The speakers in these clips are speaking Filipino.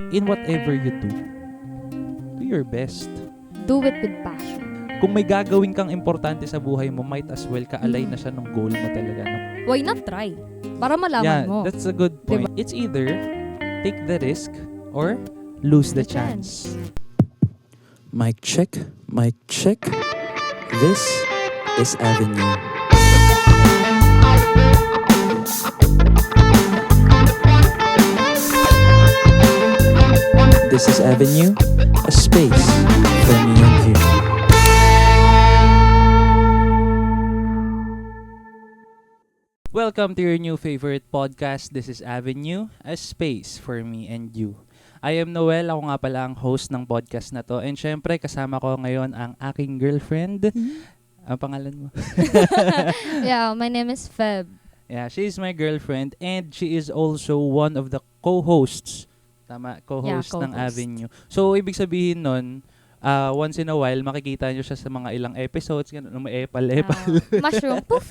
In whatever you do your best. Do it with passion. Kung may gagawin kang importante sa buhay mo, might as well ka-align na siya ng goal mo talaga. No? Why not try? Para malaman mo. That's a good point. Diba? It's either take the risk or lose the chance. Mic check, mic check. This is Avenue. This is Avenue, a space for me and you. Welcome to your new favorite podcast. This is Avenue, a space for me and you. I am Noel, ako nga pala ang host ng podcast na to. And syempre, kasama ko ngayon ang aking girlfriend. Ang pangalan mo? Yeah, my name is Feb. Yeah, she is my girlfriend and she is also one of the co-hosts. Tama, co-host ng Avenue. So, ibig sabihin nun, once in a while, makikita nyo siya sa mga ilang episodes, ganun, may epal-epal. Mushroom, poof.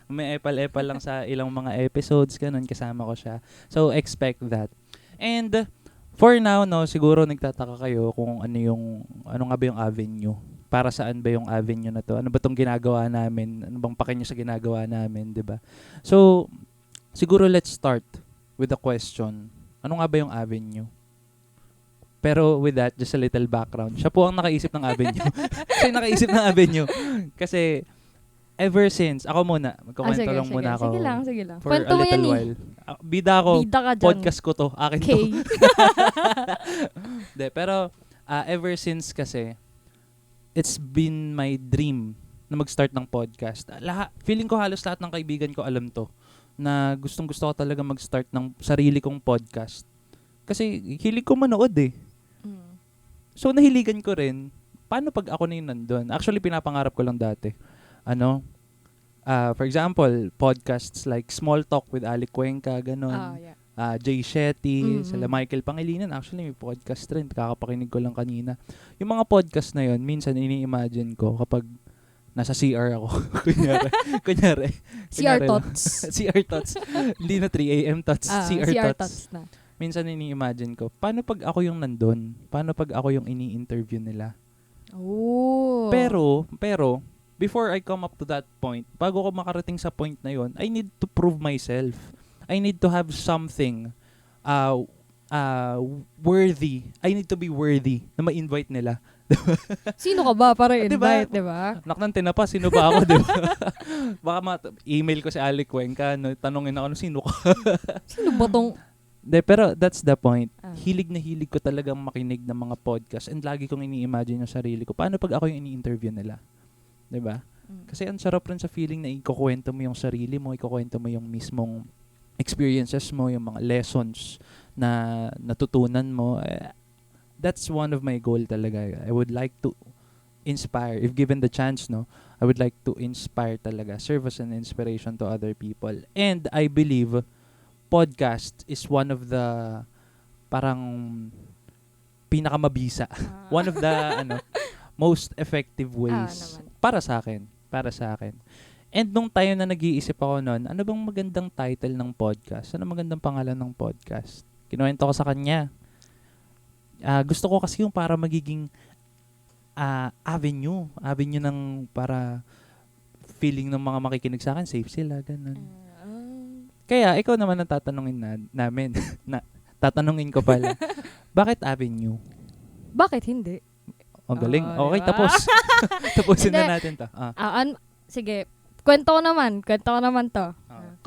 May epal-epal lang sa ilang mga episodes, ganun, kasama ko siya. So, expect that. And, for now, no, siguro nagtataka kayo kung ano nga ba yung Avenue? Para saan ba yung Avenue na to? Ano ba tong ginagawa namin? Ano bang pakinyo sa ginagawa namin, 'di ba? So, siguro let's start with the question. Ano nga ba yung Avenue? Pero with that, just a little background. Siya po ang nakaisip ng Avenue. Siya yung nakaisip ng Avenue. Kasi ever since, ako muna, magkukwento lang muna ako. Sige lang. For a little while. Bida ako, Bida ka dyan. podcast ko to, akin to. De, pero ever since kasi, it's been my dream na mag-start ng podcast. Feeling ko halos lahat ng kaibigan ko alam to, na gustong-gusto ko talaga mag-start ng sarili kong podcast. Kasi hilig ko manood eh. So nahiligan ko rin, paano pag ako na yung nandun? Actually, pinapangarap ko lang dati. For example, podcasts like Small Talk with Ali Cuenca, ganun. Jay Shetty, sila Michael Pangilinan. Actually, may podcast rin. Kakapakinig ko lang kanina. Yung mga podcast na yun, minsan ini-imagine ko kapag nasa CR ako. kunyari. CR Tots. CR Tots. Hindi na 3 a.m. Tots. CR Tots. Na. Minsan ini-imagine ko, paano pag ako yung nandun? Paano pag ako yung ini-interview nila? Oh. Pero, before I come up to that point, bago ko makarating sa point na yun, I need to prove myself. I need to have something worthy. I need to be worthy na ma-invite nila. Sino ka ba para invite, diba? Naknan tinapa, sino ba ako, diba? Baka email ko si Ali Cuenca, no, tanongin ako, sino ka? Sino ba tong... Pero that's the point. Hilig na hilig ko talagang makinig ng mga podcast and lagi kong ini-imagine yung sarili ko. Paano pag ako yung ini-interview nila? Diba? Kasi ang sarap rin sa feeling na ikukwento mo yung sarili mo, ikukwento mo yung mismong experiences mo, yung mga lessons na natutunan mo. That's one of my goal talaga. I would like to inspire, if given the chance, no, I would like to inspire talaga, serve as an inspiration to other people. And I believe podcast is one of the parang pinakamabisa. One of the most effective ways para sa akin. And nung time na nag-iisip ako noon, ano bang magandang title ng podcast? Ano magandang pangalan ng podcast? Kinuwento ko sa kanya. Gusto ko kasi yung para magiging avenue ng para feeling ng mga makikinig sa akin, safe sila, ganun. Kaya, ikaw naman ang tatanungin namin. Tatanungin ko pala. Bakit Avenue? Bakit hindi? Ang galing. Okay, diba? tapos. Tapusin na natin to. Sige, kwento ko naman to.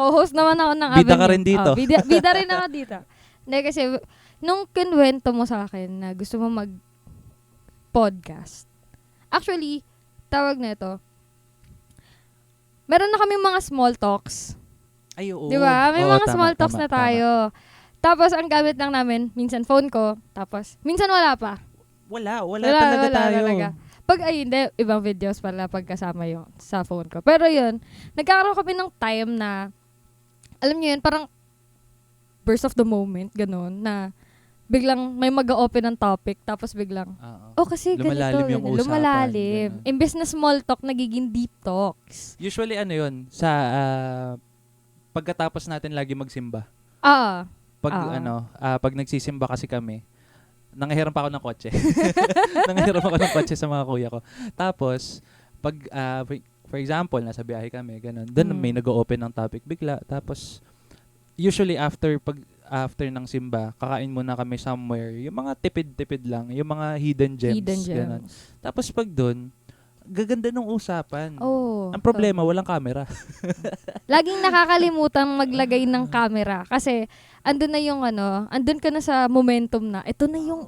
Co-host naman ako ng Avenue. Bida ka rin dito. Bida rin ako dito. Hindi, kasi nung kinwento mo sa akin na gusto mo mag-podcast, actually, tawag na ito, meron na kami mga small talks. Ay, oo. Diba? May mga tama, small talks na tayo. Tapos, ang gamit lang namin, minsan phone ko, tapos, minsan wala pa. Wala talaga tayo. Talaga. Hindi, ibang videos pala pagkasama yung sa phone ko. Pero yun, nagkakaroon kami ng time na, alam niyo yun, parang burst of the moment, ganun, na biglang may mag-open ng topic, tapos biglang, kasi lumalalim ganito. yung usapan. Lumalalim. Imbes na small talk, nagiging deep talks. Usually, yun, sa pagkatapos natin lagi magsimba. pag nagsisimba kasi kami, nangahiram pa ako ng kotse. Nangahiram ako ng kotse sa mga kuya ko. Tapos, pag, for example, nasa biyahe kami, ganun. Doon may nag-o-open ng topic bigla. Tapos, usually after ng simba, kakain muna kami somewhere. Yung mga tipid-tipid lang. Yung mga hidden gems. Ganun. Tapos pag doon, gaganda ng usapan. Oh. Ang problema, walang camera. Laging nakakalimutan maglagay ng camera kasi andun ka na sa momentum na ito na yung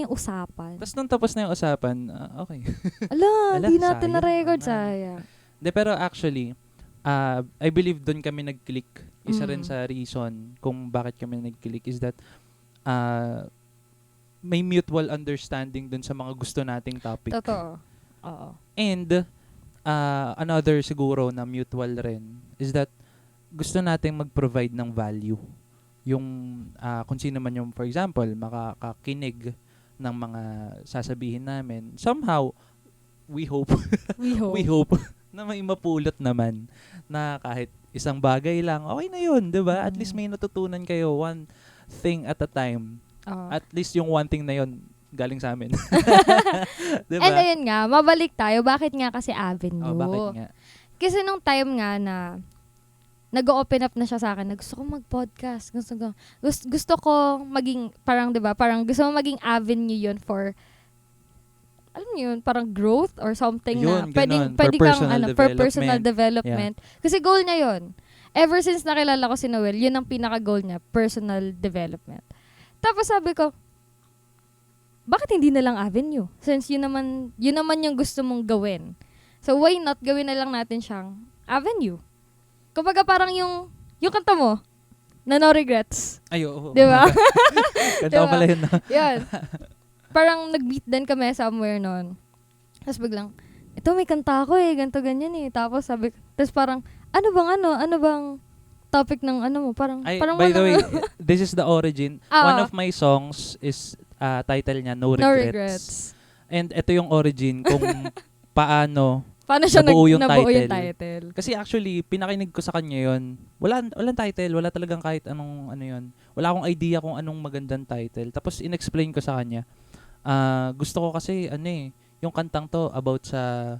usapan. Tapos nung tapos na yung usapan, okay. Ala, hindi natin sayang. na-record, sayang. Pero actually, I believe doon kami nag-click. Isa rin sa reason kung bakit kami nag-click is that may mutual understanding doon sa mga gusto nating topic. Totoo. Oo. And another siguro na mutual rin is that gusto nating mag-provide ng value. Yung kung sino man yung, for example, makakakinig ng mga sasabihin namin. Somehow, we hope na may mapulot naman na kahit isang bagay lang, okay na yun, di ba? At least may natutunan kayo, one thing at a time. At least yung one thing na yun, galing sa amin. Diba? And ayun nga, mabalik tayo. Bakit nga kasi Avenue? Bakit nga? Kasi nung time nga na nag-open up na siya sa akin, na gusto ko mag-podcast. Gusto ko maging, parang, diba, parang gusto mo maging avenue yun for, alam niyo yun, parang growth or something Yun, na pwede kang, for personal development. Kasi goal niya yun. Ever since nakilala ko si Noel, yun ang pinaka-goal niya, personal development. Tapos sabi ko, bakit hindi na lang avenue? Since yun naman yung gusto mong gawin. So why not gawin na lang natin siyang avenue? Kumbaga parang yung kanta mo, na No Regrets. Ay, oo. Di ba? Kanta ko pala yun. Yan. Parang nag-beat din kami somewhere noon. Tapos biglang, ito may kanta ako ganito ganyan Tapos tapos parang, ano bang topic ng mo? Parang by the way, this is the origin. One of my songs is title niya, No Regrets. And ito yung origin kung paano siya nabuo yung title. Kasi actually, pinakinig ko sa kanya yun. Walang title. Wala talagang kahit anong yun. Wala akong idea kung anong magandang title. Tapos in-explain ko sa kanya. Gusto ko kasi, yung kantang to about sa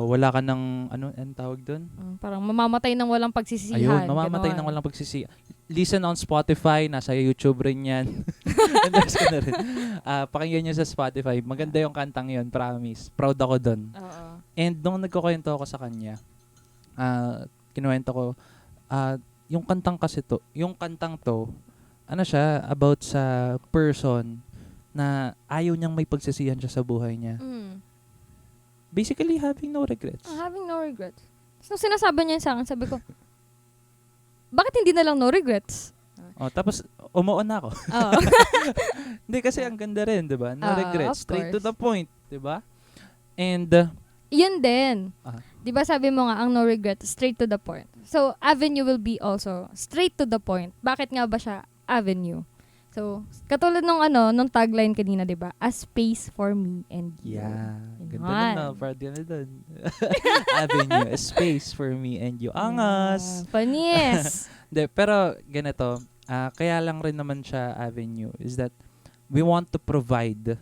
wala ka ng, anong tawag doon? Parang mamamatay ng walang pagsisihan. Ayun, mamamatay ng walang pagsisihan. Listen on Spotify, nasa YouTube rin yan. Endorse ko na rin. Pakinggan nyo sa Spotify. Maganda yung kantang yun, promise. Proud ako doon. And nung nagkukwento ako sa kanya, kinuwento ko, yung kantang to, siya, about sa person na ayaw niyang may pagsisihan siya sa buhay niya. Basically, having no regrets. Having no regrets. So, sinasabi niya sa akin, sabi ko, bakit hindi na lang no regrets? Tapos, umuon na ako. Hindi, kasi ang ganda rin, di ba? No regrets. Straight to the point, di ba? And, yun din. Di ba sabi mo nga, ang no regrets, straight to the point. So, avenue will be also straight to the point. Bakit nga ba siya avenue? So, katulad nung tagline kanina, di ba? A space for me and you. Yeah. Ganda na, proud ka na dun. Avenue, a space for me and you. Angas! Panis! Pero, ganito, kaya lang rin naman siya avenue is that we want to provide,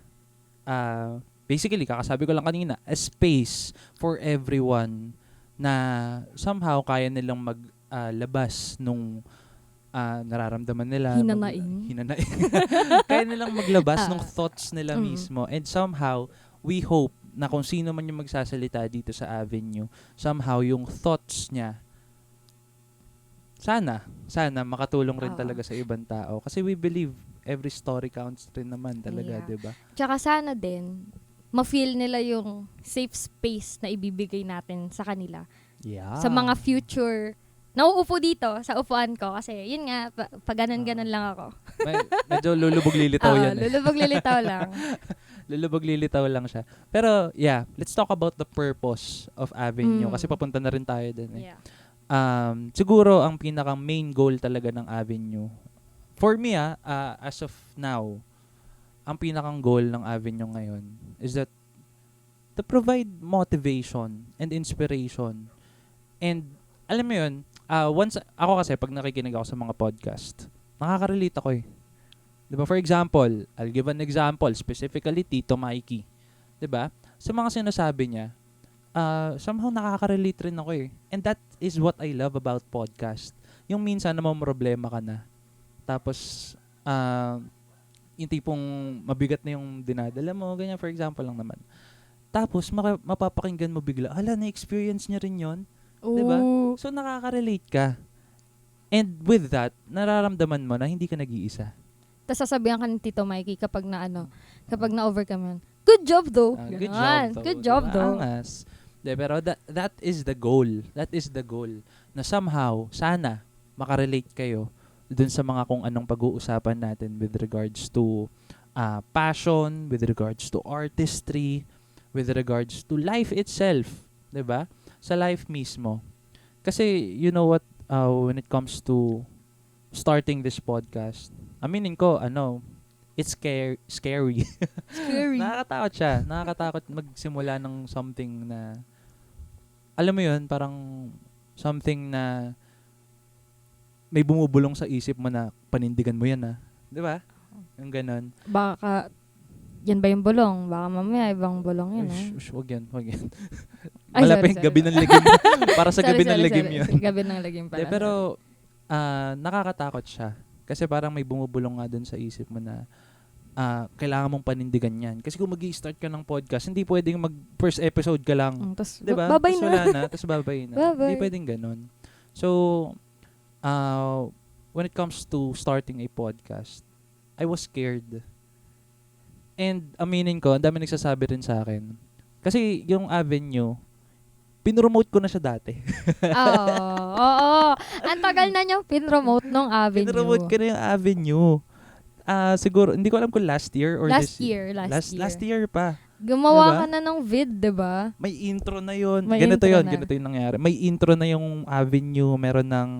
basically, kakasabi ko lang kanina, a space for everyone na somehow kaya nilang maglabas nung nararamdaman nila. Hinanain. Kaya nilang maglabas ng thoughts nila mismo. And somehow, we hope na kung sino man yung magsasalita dito sa avenue, somehow yung thoughts niya, sana makatulong rin talaga sa ibang tao. Kasi we believe every story counts rin naman talaga, diba? Tsaka sana din, ma-feel nila yung safe space na ibibigay natin sa kanila. Yeah. Sa mga future nauupo dito sa upuan ko kasi yun nga, pag ganon lang ako. Medyo lulubog-lilitaw yan. Lulubog-lilitaw lang. Lulubog-lilitaw lang siya. Pero yeah, let's talk about the purpose of Avenue kasi papunta na rin tayo dun . Yeah. Siguro ang pinakang main goal talaga ng Avenue, for me as of now, ang pinakang goal ng Avenue ngayon is that to provide motivation and inspiration. And alam mo yun, once ako kasi pag nakikinig ako sa mga podcast, nakaka-relate ako eh. 'Di ba? For example, I'll give an example, specifically Tito Mikey. 'Di ba? Sa mga sinasabi niya, somehow nakaka-relate rin ako eh. And that is what I love about podcast. Yung minsan na may problema ka na. Tapos, yung tipong mabigat na yung dinadala mo, ganyan, for example lang naman. Tapos, mapapakinggan mo bigla, na-experience niya rin yun. Diba? So, nakaka-relate ka. And with that, nararamdaman mo na hindi ka nag-iisa. Tapos sasabihan ka ni Tito Mikey kapag na-overcome yun. Good job though. Good job though. Angas. Pero that is the goal. That is the goal. Na somehow, sana, makarelate kayo dun sa mga kung anong pag-uusapan natin with regards to passion, with regards to artistry, with regards to life itself. 'Di ba? Sa life mismo. Kasi, you know what, when it comes to starting this podcast, aminin ko, it's scary. Scary. Nakakatakot siya. Nakakatakot magsimula ng something na, alam mo yun, parang something na may bumubulong sa isip mo na panindigan mo yan, di ba? Yung ganon. Baka, yan ba yung bulong? Baka mamaya ibang bulong yun, Wag yan. Ay, Malapit sorry. gabi ng ligim. Para sa gabi ng ligim yun. Gabi ng ligim pala. Pero, nakakatakot siya. Kasi parang may bumubulong nga dun sa isip mo na kailangan mong panindigan yan. Kasi kung mag-i-start ka ng podcast, hindi pwedeng mag-first episode ka lang. Tas, diba? babay Tas na. wala na. Tapos babay na. Babay. Hindi pwedeng ganun. So, when it comes to starting a podcast, I was scared. And aminin ko, ang dami nagsasabi rin sa akin. Kasi yung avenue, pinromote ko na siya dati. Oo. Ang tagal na niyang pinromote nung avenue. Pinromote ko na yung avenue. Siguro, hindi ko alam kung last year or Last this year. Last year pa. Gumawa Diba? ka na ng vid, diba? May intro na yun. May Ganito intro yun. na. Ganito yung nangyari. May intro na yung avenue. Meron ng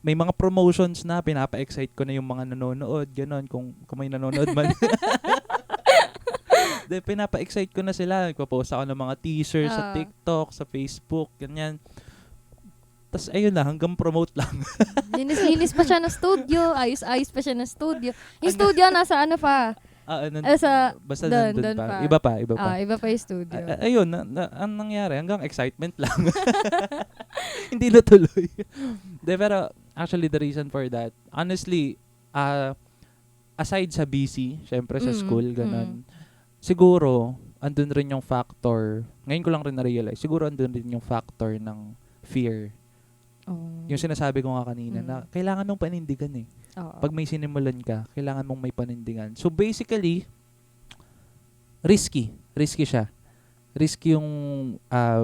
may mga promotions na. Pinapa-excite ko na yung mga nanonood. Ganon. Kung may nanonood man. Pinapa-excite ko na sila. Nagpa-post ako ng mga teasers sa TikTok, sa Facebook, ganyan. Tapos ayun na, hanggang promote lang. Linis pa siya ng studio. Ayos pa siya ng studio. Yung studio nasa ano pa? Basta doon nandun pa. Iba pa. Iba pa yung studio. Ayun, ang nangyari, hanggang excitement lang. Hindi natuloy. Pero actually, the reason for that, honestly, aside sa busy, syempre sa school, ganun, siguro, andun rin yung factor, ngayon ko lang rin na-realize, siguro andun rin yung factor ng fear. Yung sinasabi ko nga kanina, na kailangan mong panindigan eh. Pag may sinimulan ka, kailangan mong may panindigan. So basically, risky. Risky siya. Risky yung,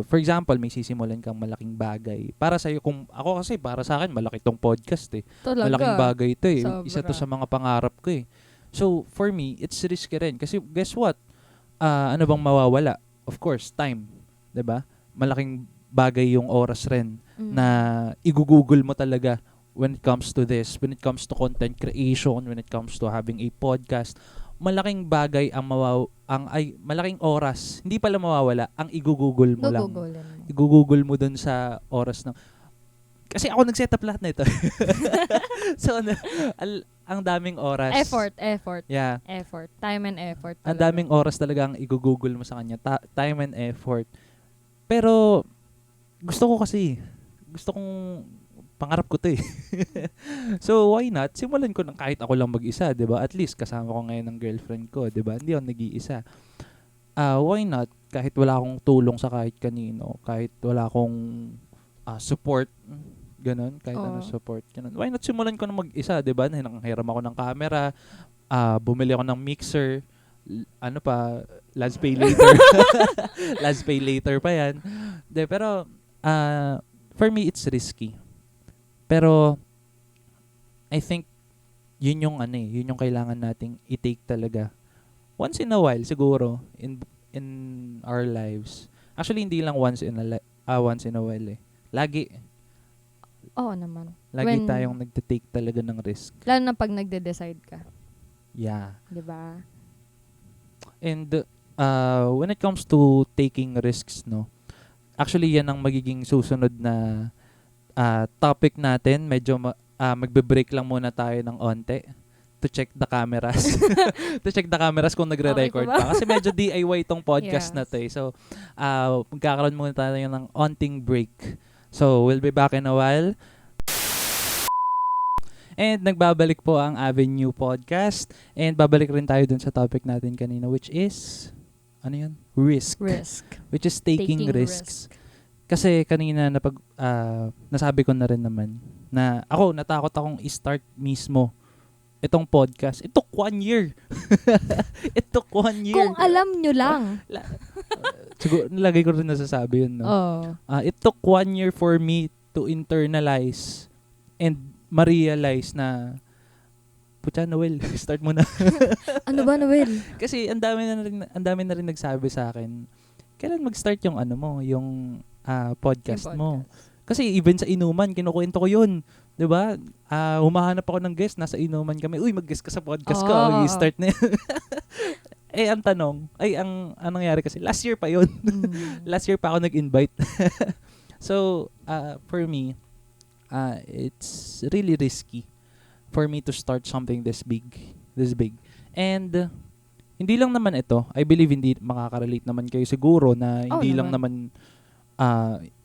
for example, may sisimulan kang malaking bagay. Para sa'yo, ako kasi, para sa akin, malaki tong podcast eh. Talaga. Malaking bagay ito eh. Sobra. Isa to sa mga pangarap ko eh. So, for me, it's risky rin. Kasi, guess what? Ano bang mawawala? Of course, time. 'Di ba? Malaking bagay yung oras rin na igugugol mo talaga when it comes to this. When it comes to content creation, when it comes to having a podcast. Malaking bagay ang malaking oras. Hindi pala mawawala. Ang igugugol mo lang. Igugugol mo dun sa oras ng... Kasi ako nag-set up lahat na ito. So, ang daming oras. Effort. Yeah. Effort. Time and effort. Ang daming oras talaga ang igugugol mo sa kanya. Time and effort. Pero, gusto kong pangarap ko to eh. So, why not? Simulan ko ng kahit ako lang mag-isa, di ba? At least, kasama ko ngayon ng girlfriend ko, di ba? Hindi ako nag-iisa. Why not? Kahit wala akong tulong sa kahit kanino, kahit wala akong support, ganun, kahit ano support, ganun. Why not simulan ko na mag-isa, di ba? Nanghiram ako ng camera, bumili ako ng mixer, last pay later. Last pay later pa yan. Pero, for me, it's risky. Pero, I think, yun yung kailangan nating i-take talaga. Once in a while, siguro, in our lives. Actually, hindi lang once in a while eh. Lagi. Oo naman. Lagi tayong nagte-take talaga ng risk. Lalo na pag nagde-decide ka. Yeah. Diba? And when it comes to taking risks, no, actually yan ang magiging susunod na topic natin. Medyo magbe-break lang muna tayo ng onte to check the cameras. To check the cameras kung nagre-record Okay pa ba? pa. Kasi medyo DIY itong podcast Yes. na to eh. So, magkakaroon muna tayo ng onting break. So, we'll be back in a while. And nagbabalik po ang Avenue Podcast. And babalik rin tayo dun sa topic natin kanina, which is, ano yun? Risk. Which is taking risks. Kasi kanina nasabi ko na rin naman na natakot akong i-start mismo itong podcast. It took 1 year. It took 1 year. Kung alam nyo lang. Siguro, nilagay ko rin nasasabi yun, no? Oh. It took 1 year for me to internalize and ma-realize na, putya, Noel, start mo na. Ano ba, Noel? Kasi ang dami na rin nagsabi sa akin, kailan mag-start yung yung podcast mo. Kasi even sa inuman, kinukwento ko yun. 'Di ba? Humahanap ako ng guest, nasa inuman kami. Uy, mag-guest ka sa podcast ko. I-start na yun. Ang tanong, ang nangyari kasi, last year pa yun. Last year pa ako nag-invite. So, for me, it's really risky for me to start something this big. And, hindi lang naman ito. I believe hindi makaka-relate naman kayo siguro na hindi lang naman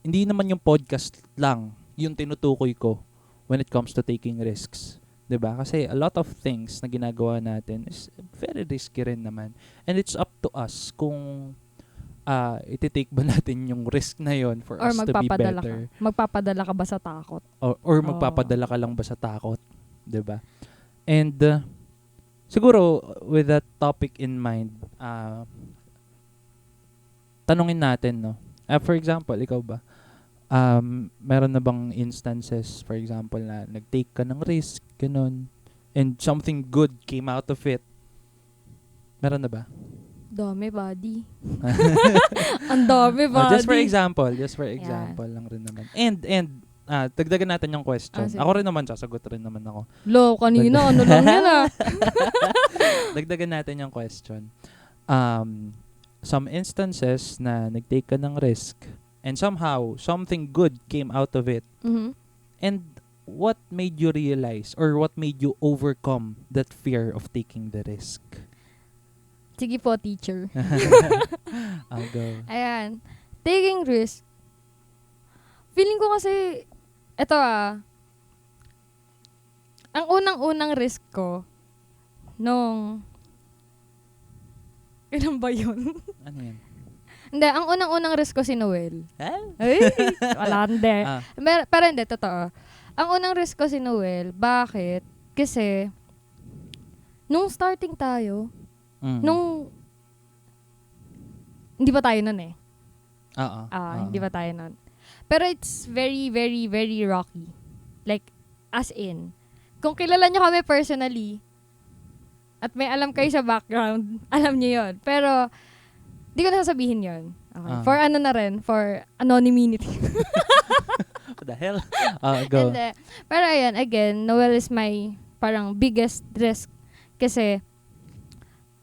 hindi naman yung podcast lang yung tinutukoy ko when it comes to taking risks. 'Di ba? Kasi a lot of things na ginagawa natin is very risky rin naman. And it's up to us kung iti-take ba natin yung risk na yon for us to be better. Magpapadala ka ba sa takot? Or magpapadala ka lang ba sa takot? 'Di ba? And siguro with that topic in mind, tanungin natin, no? For example, ikaw ba? Meron na bang instances, for example, na nag-take ka ng risk, ganun, and something good came out of it? Meron na ba? Dami, buddy. Ang dami, buddy. Just for example lang rin naman. And dagdagan natin yung question. Ako rin naman, sasagot rin naman ako. Kanina, ano lang yan Dagdagan natin yung question. Some instances na nag-take ka ng risk and somehow something good came out of it. Mm-hmm. And what made you realize or what made you overcome that fear of taking the risk? Sige po, teacher. I'll go. Ayan. Taking risk. Feeling ko kasi, ang unang-unang risk ko, ilan ba yun? Ano yan? Hindi, ang unang-unang risk ko si Noel. Ay, wala, hindi. Pero hindi, totoo. Ang unang risk ko si Noel, bakit? Kasi, nung starting tayo, hindi pa tayo nun eh. Hindi pa tayo nun. Pero it's very, very, very rocky. Like, as in, kung kilala nyo kami personally, at may alam kayo sa background, alam nyo yun. Pero, di ko na sasabihin yun. Okay. For for anonymity. What the hell? Go. Pero ayan, again, Noel is my parang biggest risk. Kasi,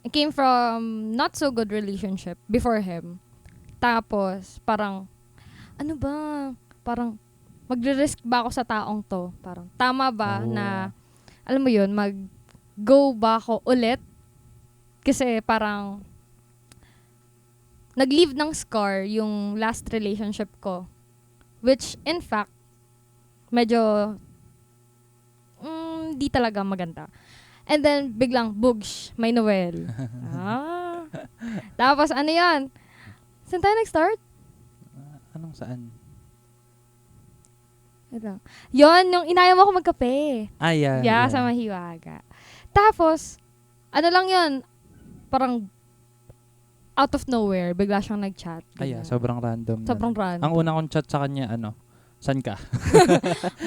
I came from not so good relationship before him. Tapos, parang, parang, magre-risk ba ako sa taong to? Parang, tama ba na, alam mo yun, go ba ako ulit? Kasi parang nag-leave ng scar yung last relationship ko. Which, in fact, medyo di talaga maganda. And then, biglang, bugsh, may Noel. Tapos, ano yan? Saan tayo nag-start? Anong saan? Yon, yung inayaw mo ako magkape. Yeah. Sa Mahiwaga. Tapos, ano lang yun, parang out of nowhere, bigla siyang nag-chat. Sobrang random. Sobrang random. Ang una kong chat sa kanya, saan ka?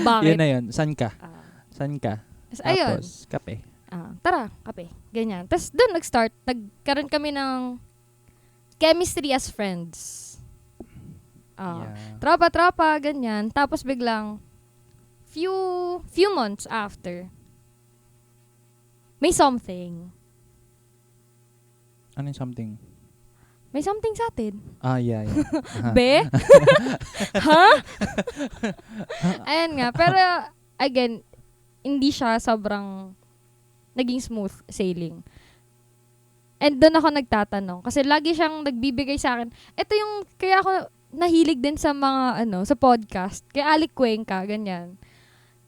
Bakit? Yun na yun, saan ka? Saan ka? Tapos, kape. Tara, kape. Ganyan. Tapos, doon nag-start, nagkaroon kami ng chemistry as friends. Tropa, ganyan. Tapos, biglang, few months after, may something. Ano yung something? May something sa atin. Yeah. Be? Ha? Ayan nga. Pero, again, hindi siya sobrang naging smooth sailing. And doon ako nagtatanong. Kasi lagi siyang nagbibigay sa akin. Ito yung, kaya ako nahilig din sa mga, sa podcast. Kaya Alec Cuenca, ganyan.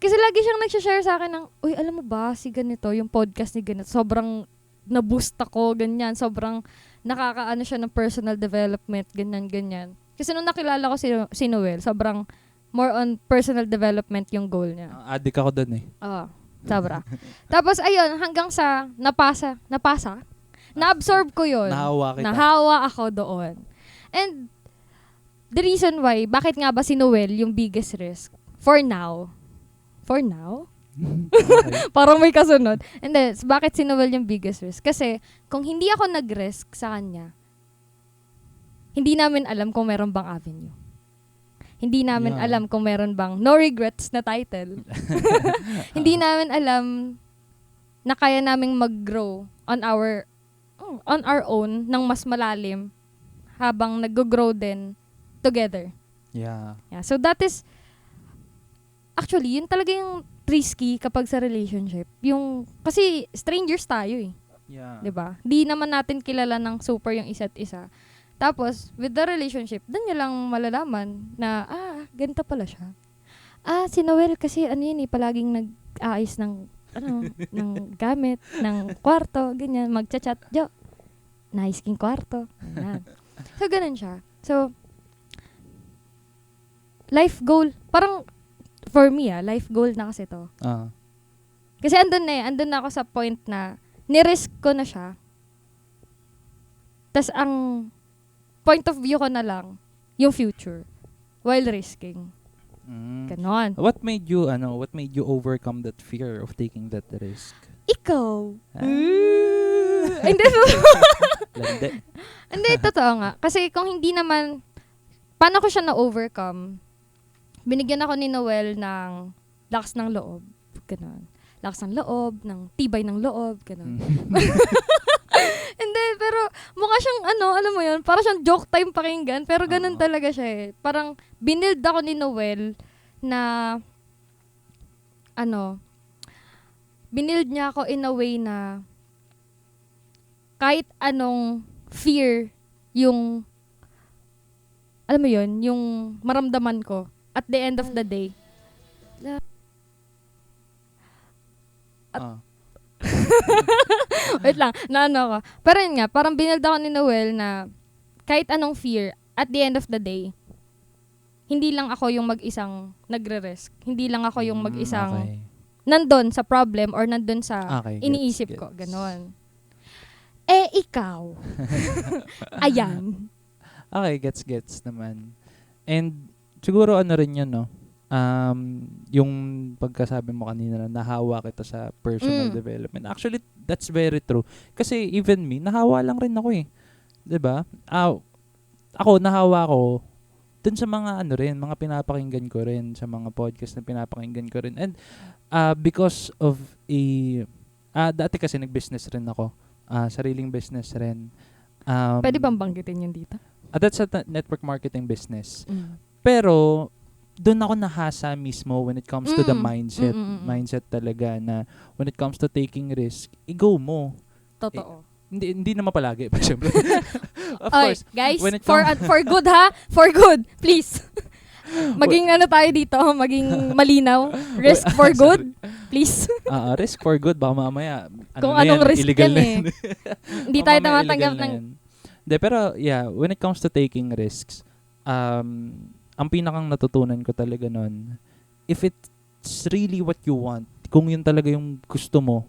Kasi lagi siyang nagsashare sa akin ng, uy, alam mo ba, si ganito, yung podcast ni ganito, sobrang na-boost ako, ganyan. Sobrang nakakaano siya ng personal development, ganyan. Kasi nung nakilala ko si Noel, sobrang more on personal development yung goal niya. Addict ako doon eh. Oo, sobra. Tapos, ayun, hanggang sa napasa? Na-absorb ko yun. Nahawa kita. Nahawa ako doon. And, the reason why, bakit nga ba si Noel yung biggest risk? For now? Okay. Parang may kasunod. And then, bakit si Noel yung biggest risk? Kasi, kung hindi ako nag-risk sa kanya, hindi namin alam kung meron bang avenue. Hindi namin alam kung meron bang no regrets na title. Hindi namin alam na kaya naming mag-grow on our own ng mas malalim habang nag-grow din together. Yeah. So that is actually yun talaga yung risky kapag sa relationship. Yung kasi strangers tayo eh. Yeah. 'Di ba? Di naman natin kilala ng super yung isa't isa. Tapos with the relationship, doon niyo lang malalaman na ganito pala siya. Si Noel kasi yun eh, palaging nag-aayos ng ng gamit, ng kwarto, ganyan, magchat-chat, nice king kwarto. Ganyan. So, ganun siya. So, life goal, parang, for me life goal na kasi to. Kasi andun na ako sa point na, nirisk ko na siya. Tas ang point of view ko na lang, yung future, while risking. Ganon. What made you overcome that fear of taking that risk? Ikaw. Hindi. Hindi, totoo nga. Kasi kung hindi naman, paano ko siya na-overcome? Binigyan ako ni Noel ng lakas ng loob. Ganon. Lakas ng loob, ng tibay ng loob. Ganon. Hindi, pero mukha siyang alam mo yun, parang siyang joke time pakinggan, pero ganun talaga siya eh. Parang binild ako ni Noel na binild niya ako in a way na kahit anong fear yung alam mo yun, yung maramdaman ko at the end of the day. Wait lang, ko. Pero yun nga, parang binild ako ni Noel na kahit anong fear, at the end of the day, hindi lang ako yung mag-isang nagre-risk. Hindi lang ako yung mag-isang nandun sa problem or nandun sa iniisip ko. Ganon. Ikaw. Ayan. Okay, gets naman. And siguro rin yun, no? Yung pagkasabi mo kanina na nahawa kita sa personal development. Actually, that's very true. Kasi even me, nahawa lang rin ako eh. 'Di ba? Ako nahawa ko dun sa mga mga pinapakinggan ko rin, sa mga podcast na pinapakinggan ko rin. And because of dati kasi nag-business rin ako. Sariling business rin. Pwede bang banggitin yun dito? That's a network marketing business. Pero doon ako nahasa mismo when it comes to the mindset. Mindset talaga na when it comes to taking risk, i-go mo. Totoo. Hindi naman palagi, pa syempre. Of course. Guys, for good ha? For good, please. Maging tayo dito, maging malinaw. Risk for good, please. Risk for good, baka mamaya. Kung anong risk illegal yan Hindi tayo tumatanggap ng... Pero yeah, when it comes to taking risks, ang pinakang natutunan ko talaga nun, if it's really what you want, kung yun talaga yung gusto mo,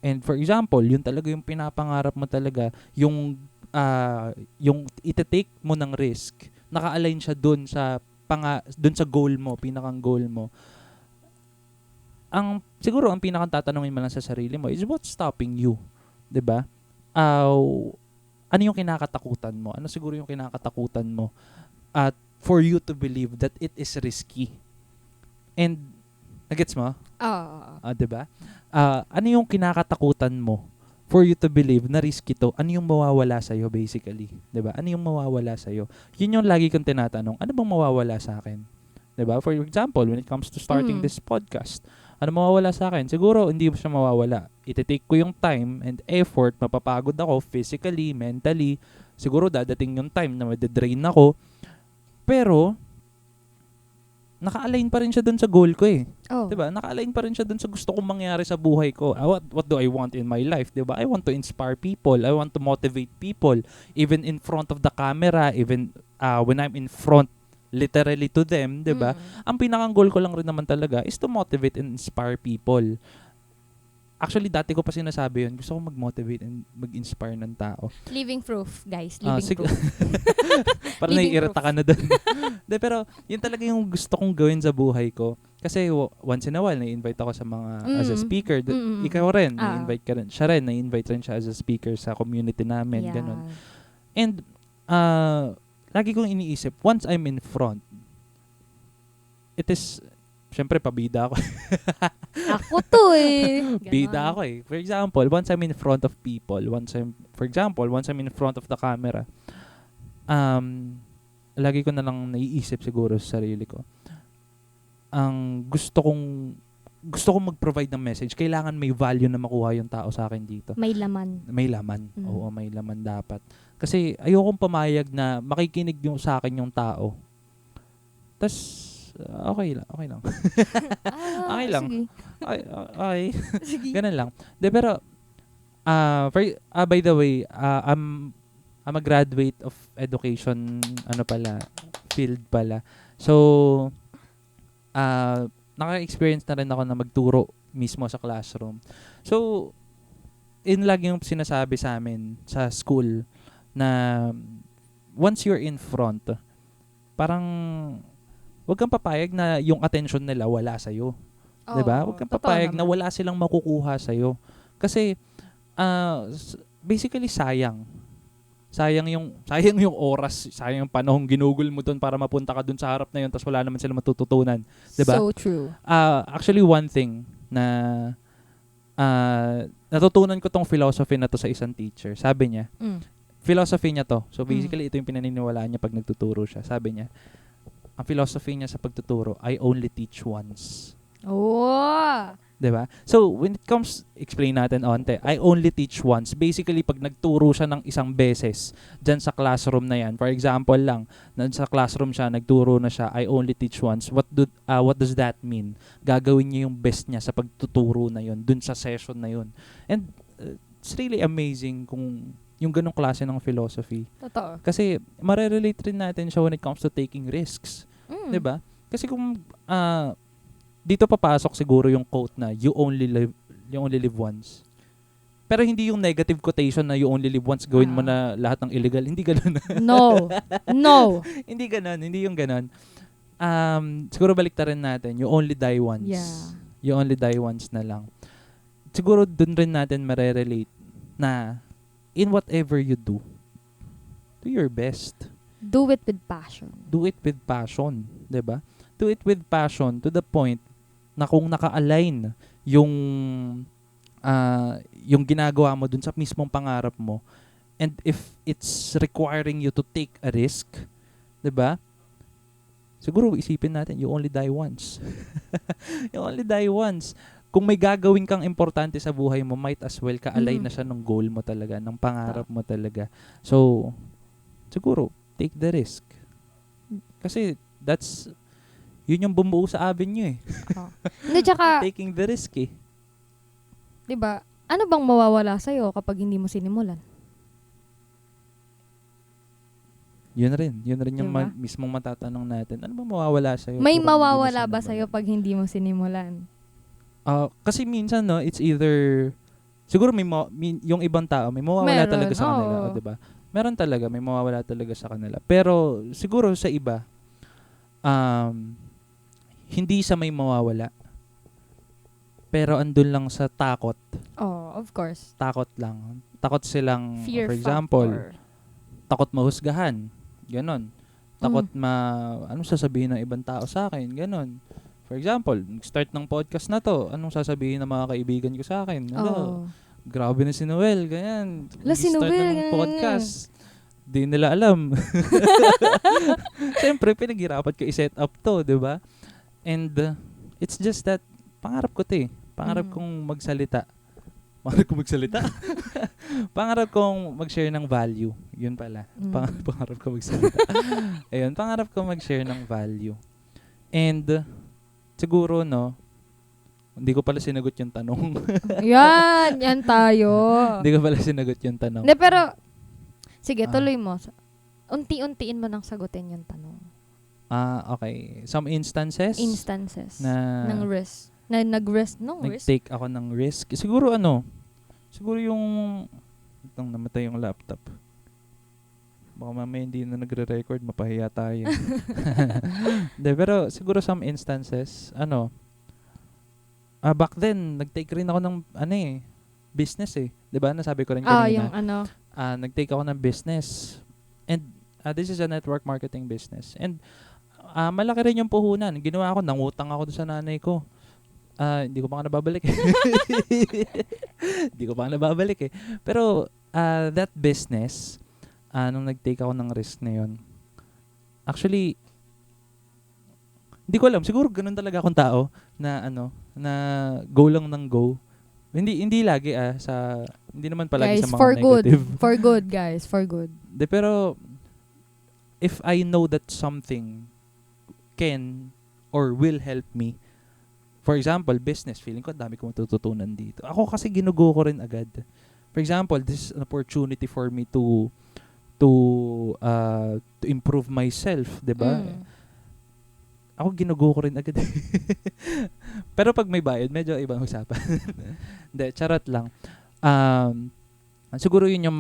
and for example, yun talaga yung pinapangarap mo talaga, yung ite-take mo ng risk, naka-align siya dun sa goal mo, pinakang goal mo. Siguro ang pinakang tatanungin mo lang sa sarili mo is what's stopping you? 'Di ba? Ano yung kinakatakutan mo? Ano siguro yung kinakatakutan mo? At for you to believe that it is risky. And, nagets mo? Diba? Ano yung kinakatakutan mo for you to believe na risky to? Ano yung mawawala sa'yo, basically? Diba? Ano yung mawawala sa'yo? Yun yung lagi kong tinatanong. Ano bang mawawala sa akin? Diba? For example, when it comes to starting this podcast, Ano mawawala sa akin? Siguro, hindi siya mawawala. Iti-take ko yung time and effort, mapapagod ako physically, mentally. Siguro dadating yung time na madadrain ako. Pero, naka-align pa rin siya dun sa goal ko eh. Oh. Diba? Naka-align pa rin siya dun sa gusto kong mangyari sa buhay ko. What do I want in my life? Diba? I want to inspire people. I want to motivate people. Even in front of the camera, even when I'm in front literally to them, diba? Ang pinakang goal ko lang rin naman talaga is to motivate and inspire people. Actually, dati ko pa sinasabi yun. Gusto ko mag-motivate and mag-inspire ng tao. Living proof, guys. Living proof. Parang Living naiirita ka na doon. Pero yun talaga yung gusto kong gawin sa buhay ko. Kasi once in a while, na-invite ako sa mga as a speaker. Ikaw rin, na-invite ka rin. Siya rin, na-invite rin siya as a speaker sa community namin. Yeah. Ganun. And lagi kong iniisip, once I'm in front, it is, syempre, pabida ako. Ako to eh. Bida ako eh. For example, once I'm in front of people, once I'm in front of the camera, lagi ko na lang naiisip siguro sa sarili ko. Ang gusto kong mag-provide ng message, kailangan may value na makuha yung tao sa akin dito. May laman. May laman. Oo, may laman dapat. Kasi ayokong pamayag na makikinig yung sa akin yung tao. Tas okay lang. Okay lang. Sige. Okay. Sige. Ganun lang. Pero by the way, I'm a graduate of education field pala. So naka-experience na rin ako na magturo mismo sa classroom. So lagi yung sinasabi sa amin sa school na once you're in front, parang wag kang papayag na yung attention nila wala sa'yo. Diba? Wag kang papayag na wala silang makukuha sa'yo. Kasi, basically, sayang. Sayang yung oras, sayang yung panahon ginugol mo dun para mapunta ka dun sa harap na yun tapos wala naman silang matututunan. Diba? So true. Actually, one thing na natutunan ko tong philosophy na to sa isang teacher. Sabi niya, philosophy niya to. So, basically, ito yung pinaniniwalaan niya pag nagtuturo siya. Sabi niya, ang philosophy niya sa pagtuturo, I only teach once. Oh! Diba? So, when it comes, explain natin onte, I only teach once. Basically, pag nagturo siya ng isang beses dyan sa classroom na yan, for example lang, sa classroom siya, nagturo na siya, I only teach once. What does that mean? Gagawin niya yung best niya sa pagtuturo na yun, dun sa session na yun. And it's really amazing kung yung ganong klase ng philosophy. Totoo. Kasi marerelate rin natin siya when it comes to taking risks. 'Di ba? Kasi kung dito papasok siguro yung quote na you only live once. Pero hindi yung negative quotation na you only live once, gawin mo na lahat ng illegal. Hindi ganoon. No. Hindi ganoon, hindi yung ganoon. Siguro baliktarin natin, you only die once. Yeah. You only die once na lang. Siguro dun rin natin marerelate na in whatever you do your best. Do it with passion. Do it with passion, 'di ba? Do it with passion to the point na kung naka-align yung ginagawa mo dun sa mismong pangarap mo, and if it's requiring you to take a risk, 'di ba? Siguro isipin natin, you only die once. You only die once. Kung may gagawin kang importante sa buhay mo, might as well ka-align na siya ng goal mo talaga, ng pangarap mo talaga. So, siguro, take the risk. Kasi, yun yung bumuo sa avenue eh. Hindi, tsaka, Taking the risk eh. diba, ano bang mawawala sa'yo kapag hindi mo sinimulan? Yun rin yung Diba? mismong matatanong natin. Ano bang mawawala sa'yo? May kapag hindi mo mawawala ba sinimulan? sa'yo pag hindi mo sinimulan? Kasi minsan, no, it's either, siguro yung ibang tao, may mawawala Meron, talaga sa kanila, oo. di ba? Meron talaga, may mawawala talaga sa kanila. Pero, siguro sa iba, hindi sa may mawawala. Pero andun lang sa takot. Oh, of course. Takot lang. Takot silang, Fear for example, factor. takot mahusgahan. Ganon. Takot anong sasabihin ng ibang tao sa akin? Ganon. For example, start ng podcast na to, anong sasabihin ng mga kaibigan ko sa akin? Grabe na si Noel, ganyan. Si Start Noel, ng podcast. Di nila alam. Siyempre, pinaghirapan ko i-set up to, di ba? And it's just that, pangarap ko 'to eh. Pangarap Mm. kong magsalita. Pangarap kong magsalita? Pangarap kong mag-share ng value. Yun pala. Pangarap ko magsalita. Ayun, pangarap ko mag-share ng value. And, siguro, no, hindi ko pala sinagot yung tanong. Yan tayo. Hindi ko pala sinagot yung tanong. Hindi, pero, sige, Ah. tuloy mo. Unti-untiin mo nang sagutin yung tanong. Okay. Some instances Instances na ng risk. Na nag-risk. No, risk? nag-take ako ng risk. Siguro yung itong namatay yung laptop. Baka mamaya hindi na nagre-record, mapahiya tayo. Hindi, pero siguro some instances, back then, nag-take rin ako ng, business eh. 'Di ba? Nasabi ko rin kanina. Yung Nag-take ako ng business. And this is a network marketing business. And malaki rin yung puhunan. Ginawa ko, nangutang ako doon sa nanay ko. Hindi ko pa nga nababalik eh. Hindi ko pa nga nababalik eh. Pero that business, nung nag-take ako ng risk na yun, actually, hindi ko alam. Siguro ganun talaga akong tao na na go lang ng go. Hindi lagi hindi naman palagi guys, sa mga for negative. good. For good, guys. For good. Pero if I know that something can or will help me, for example, business, feeling ko dami kong matututunan dito. Ako kasi ginugo ko rin agad. For example, this is an opportunity for me to improve myself, 'di ba? Ako ginugo ko rin agad. Pero pag may bayad, medyo ibang usapan. Hindi, charot lang. Siguro yun yung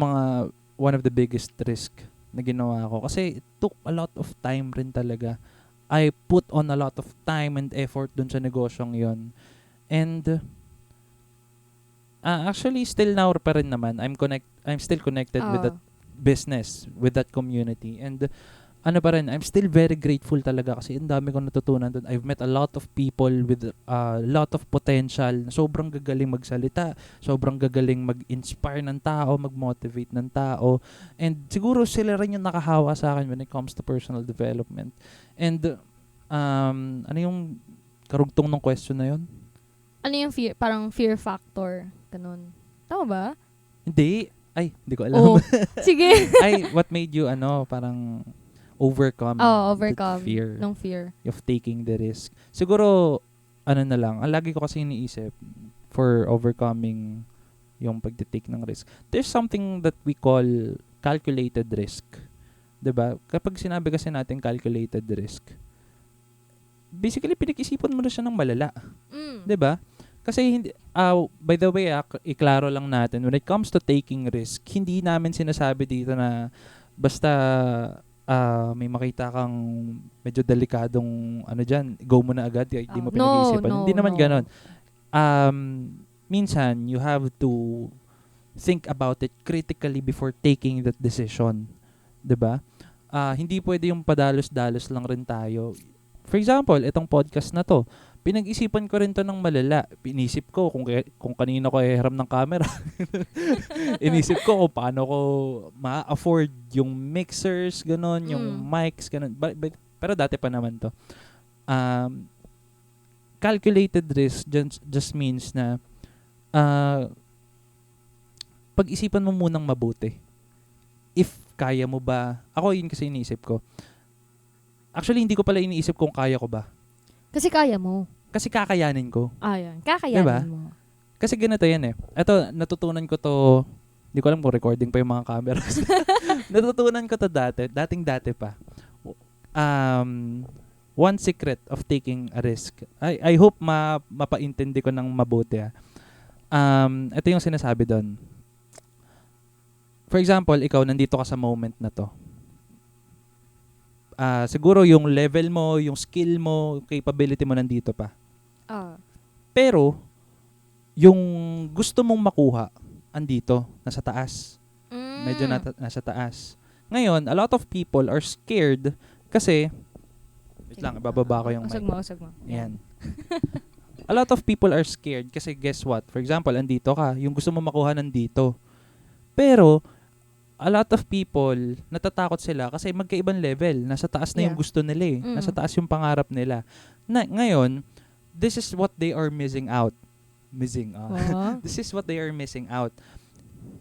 one of the biggest risk na ginawa ko. Kasi it took a lot of time rin talaga. I put on a lot of time and effort dun sa negosyong yon. And actually, still now pa rin naman, I'm still connected with that business, with that community. And pa rin, I'm still very grateful talaga kasi ang dami kong natutunan doon. I've met a lot of people with a lot of potential. Sobrang gagaling magsalita, sobrang gagaling mag-inspire ng tao, mag-motivate ng tao. And siguro sila rin yung nakahawa sa akin when it comes to personal development. And ano yung karugtong ng question na yun? Ano yung fear? Parang fear factor. Ganun. Tama ba? Hindi. Ay, hindi ko alam. Oh, sige. Ay, what made you, parang overcome overcome that fear ng fear. of taking the risk. Siguro, na lang, ang lagi ko kasi iniisip for overcoming yung pagtitake ng risk. There's something that we call calculated risk. 'Di ba? Kapag sinabi kasi natin calculated risk, basically pinag-isipan mo na siya ng malala. 'Di ba? Kasi hindi by the way, iklaro lang natin, when it comes to taking risk, hindi namin sinasabi dito na basta may makita kang medyo delikadong dyan, go mo na agad, hindi mo pinag-iisipan. Hindi naman ganon. Minsan, you have to think about it critically before taking that decision. 'Di ba? Hindi pwede yung padalos-dalos lang rin tayo. For example, itong podcast na to, pinag-isipan ko rin to ng malala. Inisip ko kung kanino ko iharap ng camera. Inisip ko kung paano ko ma-afford yung mixers, ganon, yung mics, ganon. Pero dati pa naman to. Calculated risk just means na pag-isipan mo munang mabuti. If kaya mo ba, ako yun kasi iniisip ko. Actually, hindi ko pala iniisip kung kaya ko ba. Kasi kaya mo. Kasi kakayanin ko. Yan. Kakayanin diba? mo. Kasi ganito yan eh. Ito, natutunan ko to, hindi ko alam kung recording pa yung mga cameras. Natutunan ko to dating-dati pa. One secret of taking a risk. I hope mapaintindi ko ng mabuti. Ito yung sinasabi doon. For example, ikaw nandito ka sa moment na to. Siguro yung level mo, yung skill mo, capability mo nandito pa. Pero, yung gusto mong makuha, andito, nasa taas. Medyo nasa taas. Ngayon, a lot of people are scared kasi, wait lang, ibababa ko yung mic. Usag mo. Yan. A lot of people are scared kasi guess what? For example, andito ka, yung gusto mong makuha nandito. Pero, a lot of people, natatakot sila kasi magkaibang level. Nasa taas na yung gusto nila eh. Nasa taas yung pangarap nila. Ngayon, this is what they are missing out. Oh. This is what they are missing out.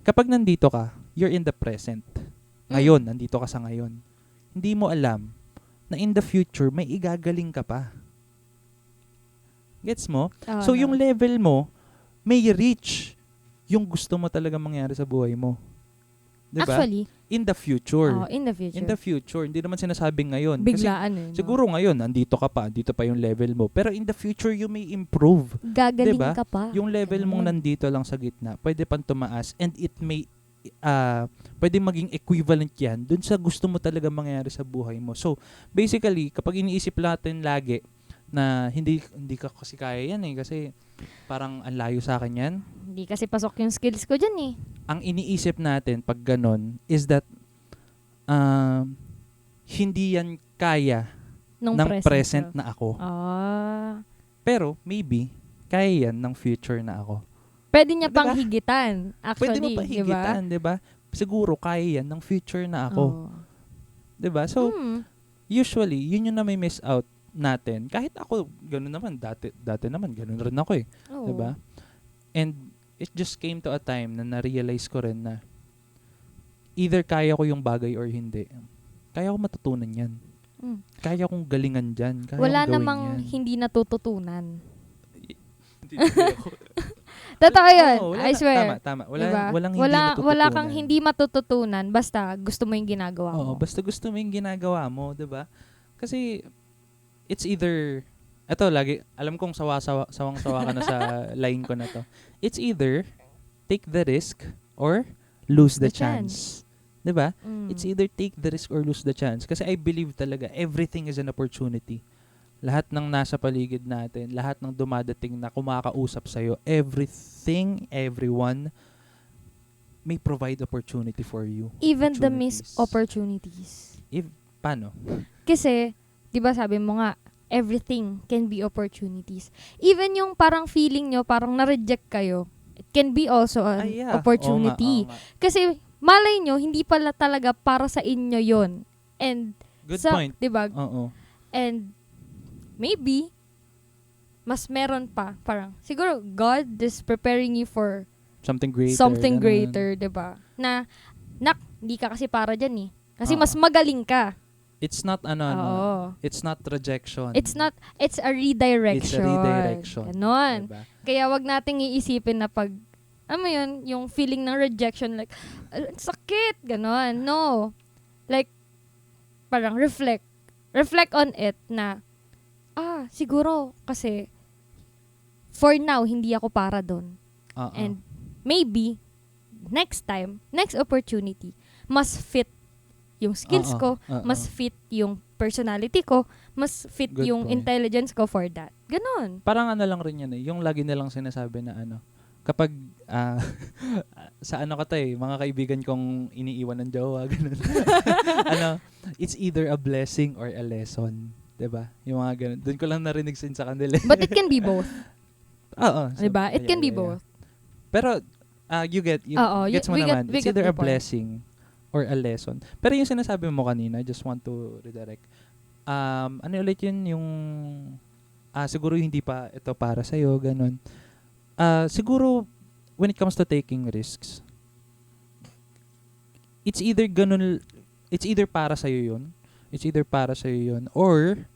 Kapag nandito ka, you're in the present. Ngayon, nandito ka sa ngayon. Hindi mo alam na in the future, may igagaling ka pa. Gets mo? So, yung level mo, may reach yung gusto mo talaga mangyari sa buhay mo. Diba? Actually, In the future. in the future. In the future. Hindi naman sinasabing ngayon. Biglaan Kasi no? siguro ngayon, andito ka pa. Andito pa yung level mo. Pero in the future, you may improve. Gagaling Diba? ka pa. Yung level mong nandito lang sa gitna, pwede pang tumaas and it may pwede maging equivalent yan dun sa gusto mo talaga mangyari sa buhay mo. So, basically, kapag iniisip natin lagi na hindi ka kasi kaya yan kasi parang ang layo sa akin yan. Hindi kasi pasok yung skills ko dyan eh. Ang iniisip natin pag ganon is that hindi yan kaya Nung ng present ko. na ako. Pero, Pero, maybe, kaya yan ng future na ako. pwede niya Diba? pang higitan. Pwede mo Actually, pa higitan, di ba? Siguro, kaya yan ng future na ako. Di ba? So, usually, yun yung na may miss out natin. Kahit ako, ganun naman. Dati naman, ganun rin ako eh. Oh. Di ba? And it just came to a time na na-realize ko rin na either kaya ko yung bagay or hindi. Kaya ko matutunan yan. Kaya kong galingan dyan. Kaya Wala kong gawin namang yan. hindi natututunan. Hindi ako. Totoo yun. Oo, I swear. Tama. Diba? Walang hindi matututunan. Wala kang hindi matututunan basta gusto mo yung ginagawa Oo, mo. basta gusto mo yung ginagawa mo, 'di ba? Kasi it's either lagi alam kong sawang-sawa ka na sa line ko na to. It's either take the risk or lose the chance. 'Di ba? It's either take the risk or lose the chance kasi I believe talaga everything is an opportunity. Lahat ng nasa paligid natin, lahat ng dumadating na kumakausap sa'yo, everything, everyone may provide opportunity for you. Even the missed opportunities. Paano? Kasi, di ba sabi mo nga, everything can be opportunities. Even yung parang feeling nyo, parang na-reject kayo, it can be also an opportunity. Oo nga. Kasi, malay nyo, hindi pala talaga para sa inyo yon. And, Good point. Di ba? Oo. And, maybe, mas meron pa. Parang, siguro, God is preparing you for something greater. something ganun. greater, diba? Na, hindi ka kasi para dyan eh. Kasi Oo. mas magaling ka. It's not Oo. it's not rejection. It's a redirection. It's a redirection. Ganon. Diba? Kaya wag nating iisipin na pag, yun, yung feeling ng rejection, like, sakit, ganon. No. Like, parang reflect on it na, siguro, kasi, for now, hindi ako para doon. And, maybe, next time, next opportunity, mas fit yung skills ko, mas fit yung personality ko, mas fit Good yung point. intelligence ko for that. Ganon. Parang lang rin yan eh. Yung lagi nilang sinasabi na kapag sa mga kaibigan kong iniiwan ng jowa, ganun. It's either a blessing or a lesson. 'Di ba? Yung mga ganun. Doon ko lang narinig sa kanila. But it can be both. Oo. So, Diba? It can be both. Pero, gets mo naman. It's either a blessing or a lesson. Pero yung sinasabi mo kanina, I just want to redirect. Ulit yun yung, siguro hindi pa ito para sa'yo, ganun. Siguro, when it comes to taking risks, it's either para sa'yo yun, or,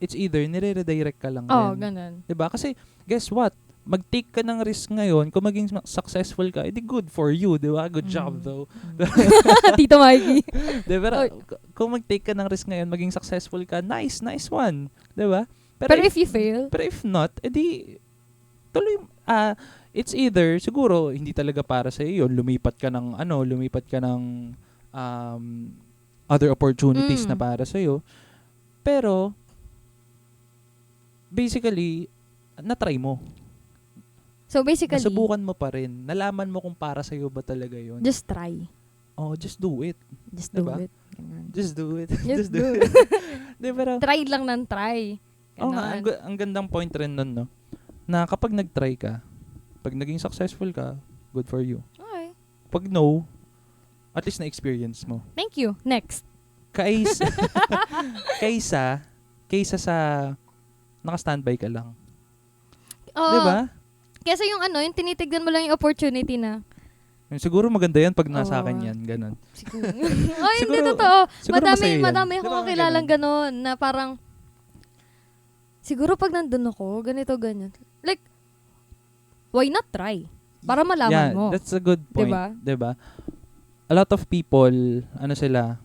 it's either nire-redirect ka lang din. Ganun. Diba? Kasi, guess what? Mag-take ka ng risk ngayon, kung maging successful ka, edi good for you, di ba? Good job though. Tito Mikey. Diba? Kung mag-take ka ng risk ngayon, maging successful ka, nice one. Di ba? Pero if you fail? Pero if not, edi, tuloy, it's either, siguro, hindi talaga para sa iyo, lumipat ka ng other opportunities na para sa iyo. Pero, basically, na-try mo. So basically, nasubukan mo pa rin. Nalaman mo kung para sa'yo ba talaga yun. just try. Just do it. Just Diba? do it. Ganun. Just do it. Just do it. Pero, Try lang ng try. nga, ang gandang point rin nun, no? Na kapag nag-try ka, pag naging successful ka, good for you. Okay. Pag no, at least na-experience mo. Thank you. Next. Kaysa sa naka-standby ka lang. Oo. 'Di ba? Kesa yung yung tinitignan mo lang yung opportunity na. Siguro maganda 'yan pag nasa Oo. akin 'yan, ganun. Siguro. Hindi Siguro- totoo. siguro masaya yan. Madami Di akong ba, kakilalang gano'n na parang siguro pag nandun ako, ganito, ganyan. Like, why not try? Para malaman mo. That's a good point. Diba? 'Di ba? A lot of people, sila,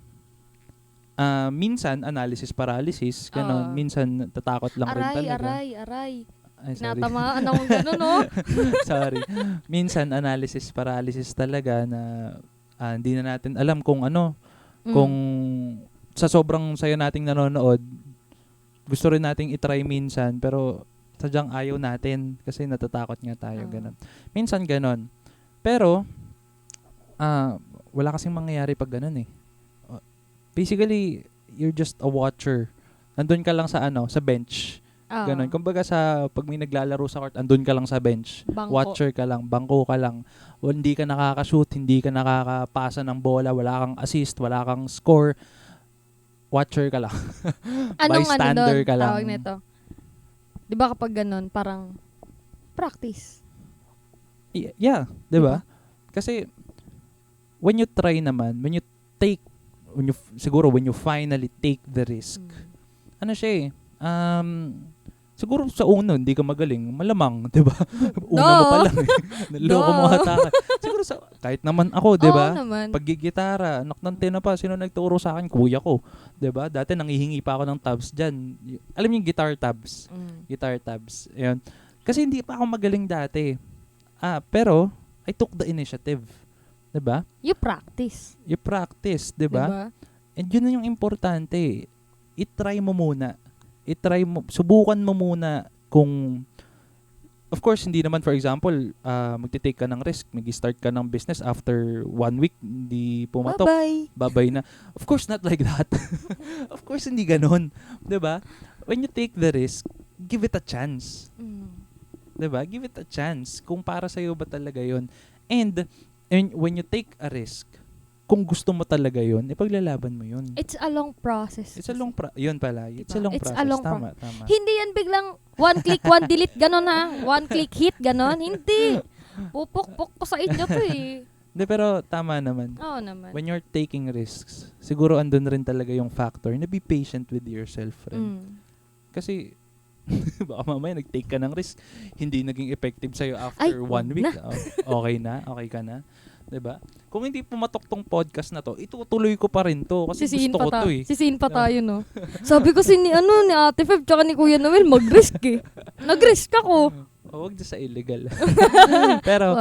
minsan analysis paralysis, ganun. Oo. Minsan tatakot lang rin talaga. Aray. Ay, sorry. Natamaan akong gano'n, no? Sorry. Minsan analysis paralysis talaga na hindi na natin alam kung kung sa sobrang saya nating nanonood, gusto rin nating itry minsan pero sadyang ayaw natin kasi natatakot nga tayo, ganun. Minsan ganun. Pero wala kasing mangyayari pag ganun eh. Basically, you're just a watcher. Nandun ka lang sa sa bench. Ganun. Kumbaga pag may naglalaro sa court, andun ka lang sa bench. Bangko. Watcher ka lang, bangko ka lang. Hindi ka nakaka-shoot, hindi ka nakakapasa ng bola, wala kang assist, wala kang score. Watcher ka lang. Anong Bystander ka lang. Tawag nito? Di ba kapag ganun, parang practice. Yeah, 'di ba? Kasi when you try naman, when you finally take the risk. Siya siguro sa uno, hindi ka magaling. Malamang, di ba? Una mo pa lang. Naloko mo ata ka. Siguro kahit naman ako, di ba? Oo naman. Paggigitara, na pa, sino nagturo sa akin? Kuya ko. Di ba? Dati nanghihingi pa ako ng tabs dyan. Alam niyo yung guitar tabs? Guitar tabs. Ayun. Kasi hindi pa ako magaling dati. Pero, I took the initiative. Di ba? You practice. You practice, di ba? And yun na yung importante. I-try mo muna. Subukan mo muna kung, of course, hindi naman, for example, magte-take ka ng risk, mag-start ka ng business after 1 week, hindi pumatok. Bye-bye na. Of course, not like that. Of course, hindi ganun. 'Di ba? When you take the risk, give it a chance. 'Di ba? Give it a chance kung para sa'yo ba talaga yun. And when you take a risk, kung gusto mo talaga yun, ipaglalaban mo yun. It's a long process. Yun pala. It's a long It's process. a long Tama. Hindi yan biglang one click, one delete, ganon ha. One click hit, ganon. Hindi. Pupok-pok ko sa inyo to eh. Hindi, pero tama naman. Oo naman. When you're taking risks, siguro andun rin talaga yung factor na be patient with yourself, friend. Kasi, baka mamaya nag-take ka ng risk, hindi naging effective sa'yo after 1 week. Okay ka na. 'Di ba? Kung hindi pumatok tong podcast na to, itutuloy ko pa rin to kasi gusto ko to eh. Sisihin pa tayo, no? Sabi ko ni Ate Feb tsaka ni Kuya Noel, mag-risk eh. Nag-risk ako. Huwag sa illegal. Pero,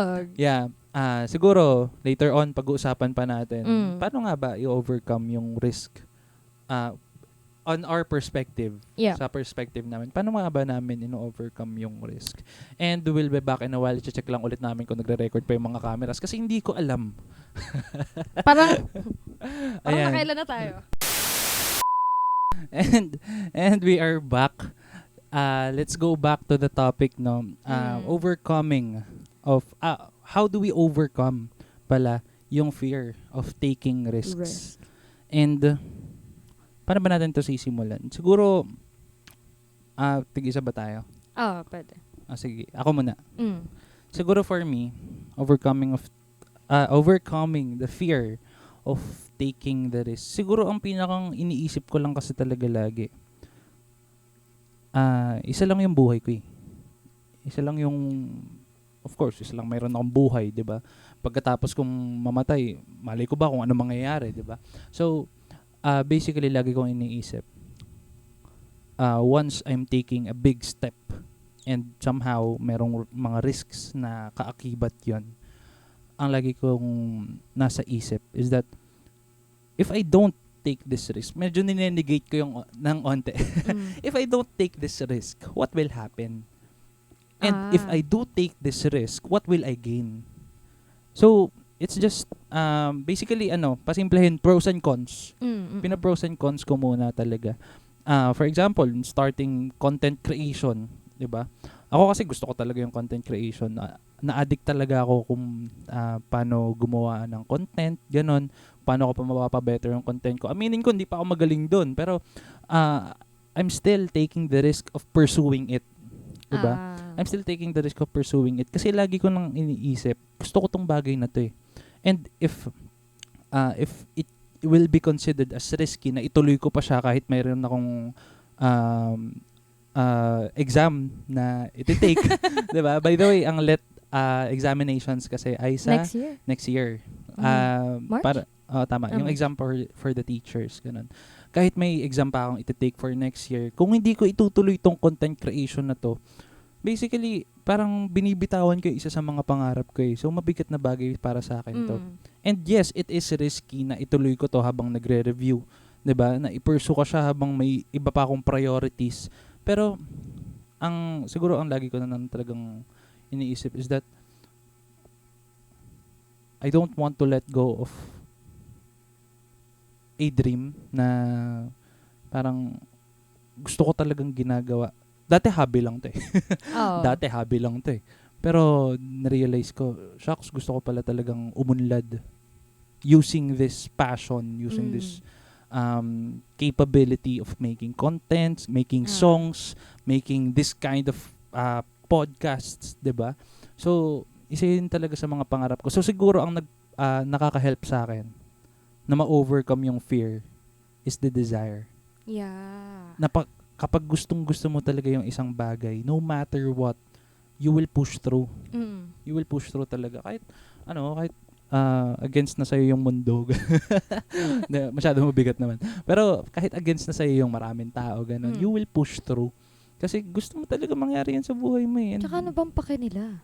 siguro, later on, pag-uusapan pa natin, paano nga ba i-overcome yung risk? On our perspective, sa perspective namin, paano nga ba namin ino-overcome yung risk? And we'll be back in a while. I-check lang ulit namin kung nagre-record pa yung mga cameras kasi hindi ko alam. Parang nakailan na tayo. And we are back. Let's go back to the topic, no? Overcoming of how do we overcome pala yung fear of taking risks? And paano ba natin ito sisimulan? Siguro, tig-isa ba tayo? Pwede. Sige, ako muna. Siguro for me, overcoming the fear of taking the risk. Siguro ang pinakang iniisip ko lang kasi talaga lagi, isa lang yung buhay ko eh. Isa lang mayroon akong buhay, di ba? Pagkatapos kong mamatay, malay ko ba kung ano mangyayari, di ba? So, basically, lagi kong iniisip, once I'm taking a big step and somehow merong mga risks na kaakibat yon, ang lagi kong nasa isip is that if I don't take this risk, medyo ninenegate ko yung ng onte. If I don't take this risk, what will happen? And if I do take this risk, what will I gain? So, it's just, basically, pasimplehin, pros and cons. Pina-pros and cons ko muna talaga. For example, starting content creation, di ba? Ako kasi gusto ko talaga yung content creation. Na-addict talaga ako kung paano gumawa ng content, ganon. Paano ko pa mapapabetter yung content ko. Aminin ko, hindi pa ako magaling doon. Pero, I'm still taking the risk of pursuing it. Diba? I'm Ah. still taking the risk of pursuing it. Kasi lagi ko nang iniisip, gusto ko tong bagay na to eh. And if it will be considered as risky na ituloy ko pa siya kahit mayroon akong exam na iti-take. Diba? By the way, ang examinations kasi ay sa Next year. next year. March? Tama. Yung March. exam for the teachers. Ganun. Kahit may exam pa akong iti-take for next year, kung hindi ko itutuloy tong content creation na to, basically, parang binibitawan ko yung isa sa mga pangarap ko eh. So, mabigat na bagay para sa akin to. And yes, it is risky na ituloy ko to habang nagre-review. 'Di ba? Na i-pursue ko siya habang may iba pa akong priorities. Pero, siguro ang lagi ko na lang talagang iniisip is that I don't want to let go of a dream na parang gusto ko talagang ginagawa. Dati hobby lang to eh. Oo. Dati hobby lang to eh. Pero na-realize ko, shucks, gusto ko pala talagang umunlad using this passion, using this capability of making contents, making songs, making this kind of podcasts, 'di ba? So, isa yun talaga sa mga pangarap ko. So, siguro ang nakaka-help sa akin na ma-overcome yung fear is the desire. Yeah. Kapag gustong-gusto mo talaga yung isang bagay, no matter what, you will push through. You will push through talaga. Kahit against na sa'yo yung mundo. Masyado mabigat naman. Pero kahit against na sa'yo yung maraming tao, ganun, you will push through. Kasi gusto mo talaga mangyari yan sa buhay mo eh. Tsaka ano bang pake nila?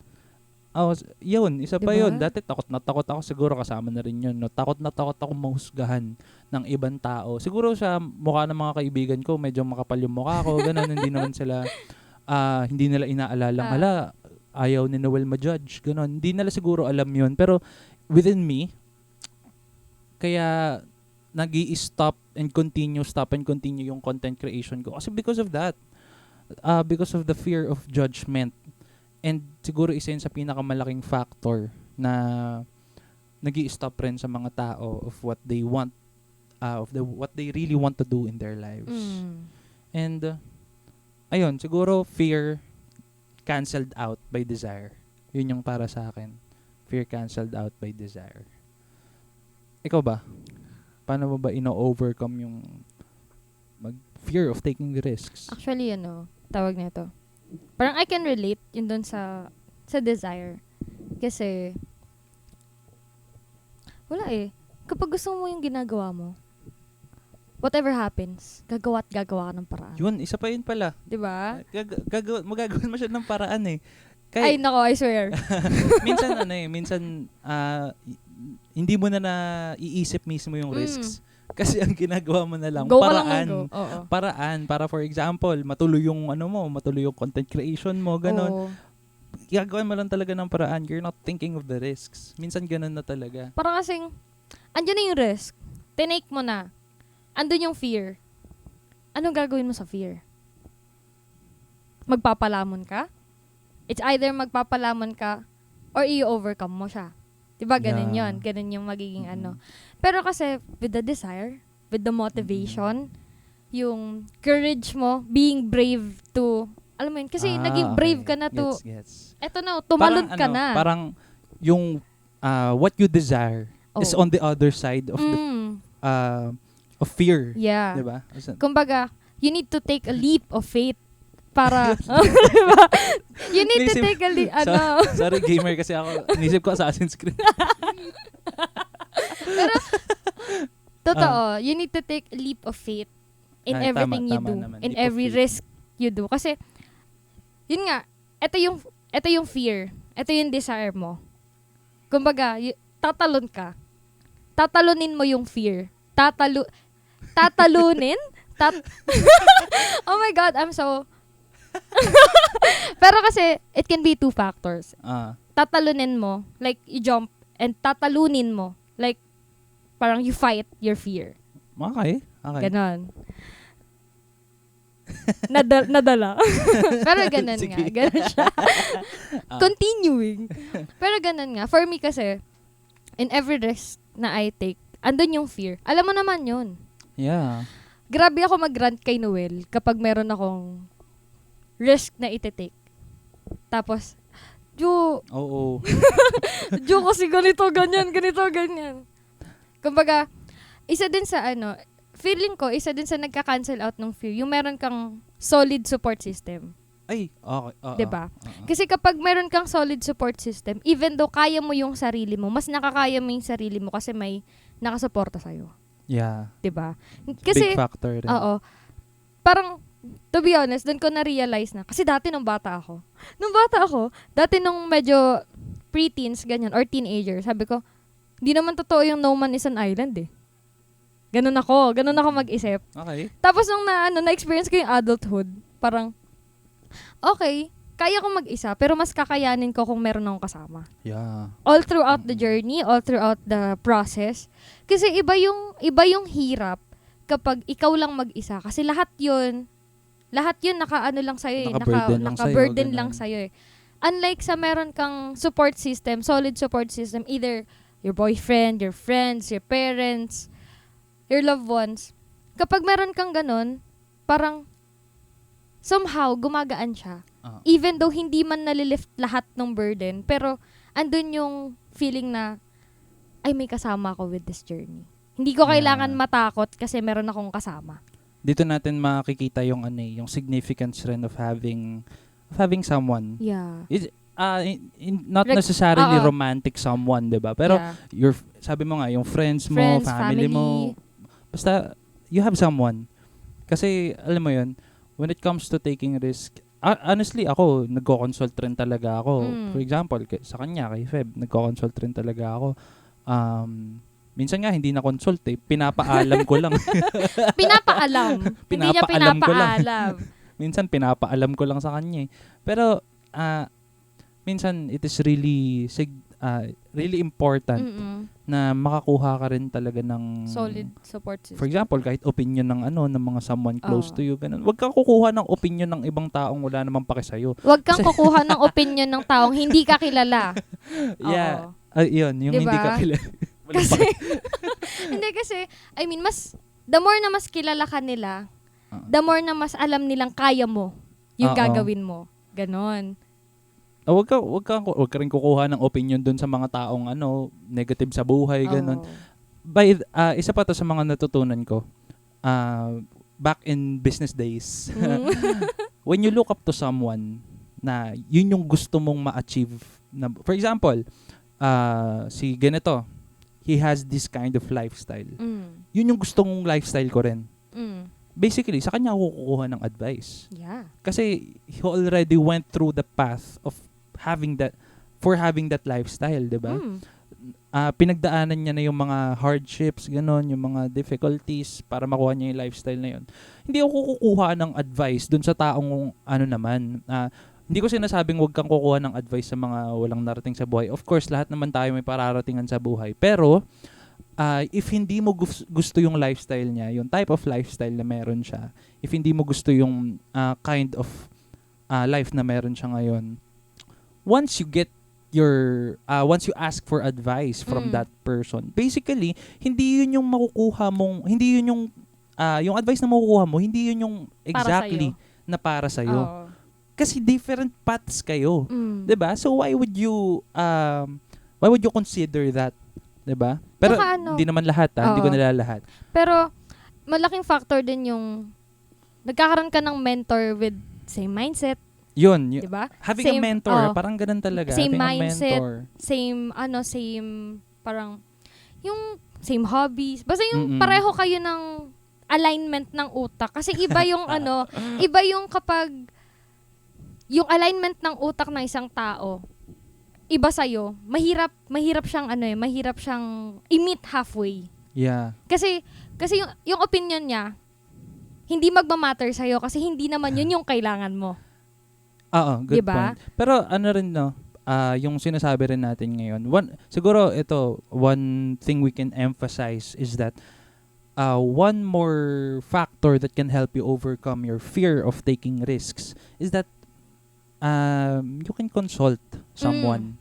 Yun, isa pa Diba? yun. Dati takot na takot ako, siguro kasama na rin yun. No? Takot na takot ako mahusgahan ng ibang tao. Siguro sa mukha ng mga kaibigan ko, medyo makapal yung mukha ko, ganun, hindi naman sila, hindi nila inaalalang, ayaw ni Noel ma-judge, ganun. Hindi nila siguro alam yun. Pero within me, kaya stop and continue yung content creation ko. Kasi because of that, because of the fear of judgment. And siguro isa yun sa pinakamalaking factor na nag-i-stop rin sa mga tao of what they want, what they really want to do in their lives. And ayun, siguro fear canceled out by desire. Yun yung para sa akin. Fear canceled out by desire. Ikaw ba? Paano mo ba ino-overcome yung fear of taking the risks? Actually, tawag nito. Parang I can relate yun dun sa desire. Kasi, wala eh. Kapag gusto mo yung ginagawa mo, whatever happens, gagawa at gagawa ka ng paraan. Yun, isa pa yun pala. Diba? Magagawan mo siya ng paraan eh. Ay, nako, I swear. minsan hindi mo na iisip mismo yung risks. Kasi ang ginagawa mo na lang, Go paraan. ka lang, go. Oo. Paraan. Para for example, matuloy yung content creation mo, ganon. Gagawin mo lang talaga ng paraan. You're not thinking of the risks. Minsan ganon na talaga. Parang kasing, andyan na yung risk. Tinake mo na. Andun yung fear. Anong gagawin mo sa fear? Magpapalamon ka? It's either magpapalamon ka or i-overcome mo siya. Diba, ganun yun. Ganun yung magiging Pero kasi, with the desire, with the motivation, yung courage mo, being brave to, alam mo yun, kasi naging brave ka na to, eto na, tumalon ka na. Parang, yung, what you desire is on the other side of of fear. Yeah. Diba? Kumbaga, you need to take a leap of faith para, diba? You need to take a leap, Sorry, gamer kasi ako. Inisip ko Assassin's Creed. Pero, totoo, you need to take a leap of faith in everything you do. Naman, in every risk you do. Kasi, yun nga, ito yung fear. Ito yung desire mo. Kumbaga, tatalon ka. Tatalunin mo yung fear. Tatalunin? Oh my God, I'm so... Pero kasi, it can be two factors. Tatalunin mo, like, you jump, and tatalunin mo, like, parang you fight your fear. Okay. Ganon. Nadala. Pero ganon nga. Ganon siya. Continuing. Pero ganon nga. For me kasi, in every risk na I take, andun yung fear. Alam mo naman yun. Yeah. grabe ako mag-rant kay Noel kapag meron akong risk na ite-take. Tapos, Oo. kasi ganito, ganyan. Kumbaga, isa din sa feeling ko, isa din sa nagka-cancel out ng fear, yung meron kang solid support system. Ay, okay. 'Di ba? Kasi kapag meron kang solid support system, even though kaya mo yung sarili mo, mas nakakaya mo yung sarili mo kasi may nakasuporta sa'yo. Yeah. 'Di ba? Kasi, big factor rin. oo. Parang, to be honest, doon ko na-realize na. Kasi dati nung bata ako, dati nung medyo pre-teens, ganyan, or teenager, sabi ko, hindi naman totoo yung no man is an island eh. Ganun ako mag-isip. Okay. Tapos nung na-experience ko yung adulthood, parang, okay, kaya ko mag-isa, pero mas kakayanin ko kung meron akong kasama. Yeah. All throughout the journey, all throughout the process. Kasi iba yung hirap kapag ikaw lang mag-isa. Kasi lahat yun naka-ano lang sa'yo eh. Naka-burden lang sa'yo eh. Unlike sa meron kang support system, solid support system, either your boyfriend, your friends, your parents, your loved ones. Kapag meron kang ganun, parang somehow gumagaan siya. Even though hindi man nalilift lahat ng burden, pero andun yung feeling na, ay may kasama ako with this journey. Hindi ko kailangan matakot kasi meron akong kasama. Dito natin makikita yung yung significance rin of having someone. Yeah. Not necessarily romantic someone, 'di ba? Pero sabi mo nga yung friends mo, family mo, basta you have someone. Kasi alam mo 'yun, when it comes to taking risk, honestly ako nagko-consult rin talaga ako. For example, sa kanya kay Feb, nagko-consult rin talaga ako. Minsan nga hindi na consult eh, pinapaalam ko lang. Pinapaalam. Hindi niya pinapaalam. Minsan pinapaalam ko lang sa kanya eh. Pero minsan it is really really important na makakuha ka rin talaga ng solid support system. For example, kahit opinion ng ng mga someone close to you, ganun. Huwag kang kukuha ng opinion ng ibang taong wala namang pake sa'yo. Huwag kang kukuha ng opinion ng taong hindi ka kilala. Yeah. Yun, yung diba? hindi ka kilala. Kasi, hindi kasi, I mean, the more na mas kilala ka nila, the more na mas alam nilang kaya mo yung gagawin mo. Ganon. Huwag ka rin kukuha ng opinion dun sa mga taong negative sa buhay, ganon. Isa pa to sa mga natutunan ko. Back in business days. When you look up to someone na yun yung gusto mong ma-achieve. For example, si ganito, he has this kind of lifestyle. Yun yung gusto mong lifestyle ko rin. Basically, sa kanya ako kukuha ng advice. Yeah. Kasi he already went through the path of having that lifestyle, 'di ba? Pinagdaanan niya na yung mga hardships, ganon, yung mga difficulties para makuha niya yung lifestyle na yun. Hindi ako kukuha ng advice dun sa taong hindi ko sinasabing huwag kang kukuha ng advice sa mga walang narating sa buhay. Of course, lahat naman tayo may pararatingan sa buhay. Pero, if hindi mo gusto yung lifestyle niya, yung type of lifestyle na meron siya, if hindi mo gusto yung kind of life na meron siya ngayon, once you ask for advice from that person, basically, hindi yun yung makukuha mong, hindi yun yung advice na makukuha mo, hindi yun yung exactly na para sa'yo. Kasi different paths kayo. 'Di ba? So why would you consider that, 'di ba? Pero hindi naman lahat, hindi ko nilalahat. Pero malaking factor din yung nagkakaroon ka ng mentor with same mindset. 'Di ba? Having a mentor, parang ganun talaga. Same having mindset, a mentor. same parang yung same hobbies. Basta yung pareho kayo ng alignment ng utak kasi iba yung iba yung kapag yung alignment ng utak ng isang tao, iba sa'yo, mahirap siyang mahirap siyang i-meet halfway. Yeah. Kasi yung opinion niya, hindi magmamatter sa'yo kasi hindi naman yun yung kailangan mo. Good diba? point. Pero rin yung sinasabi rin natin ngayon, siguro ito, one thing we can emphasize is that one more factor that can help you overcome your fear of taking risks is that you can consult someone.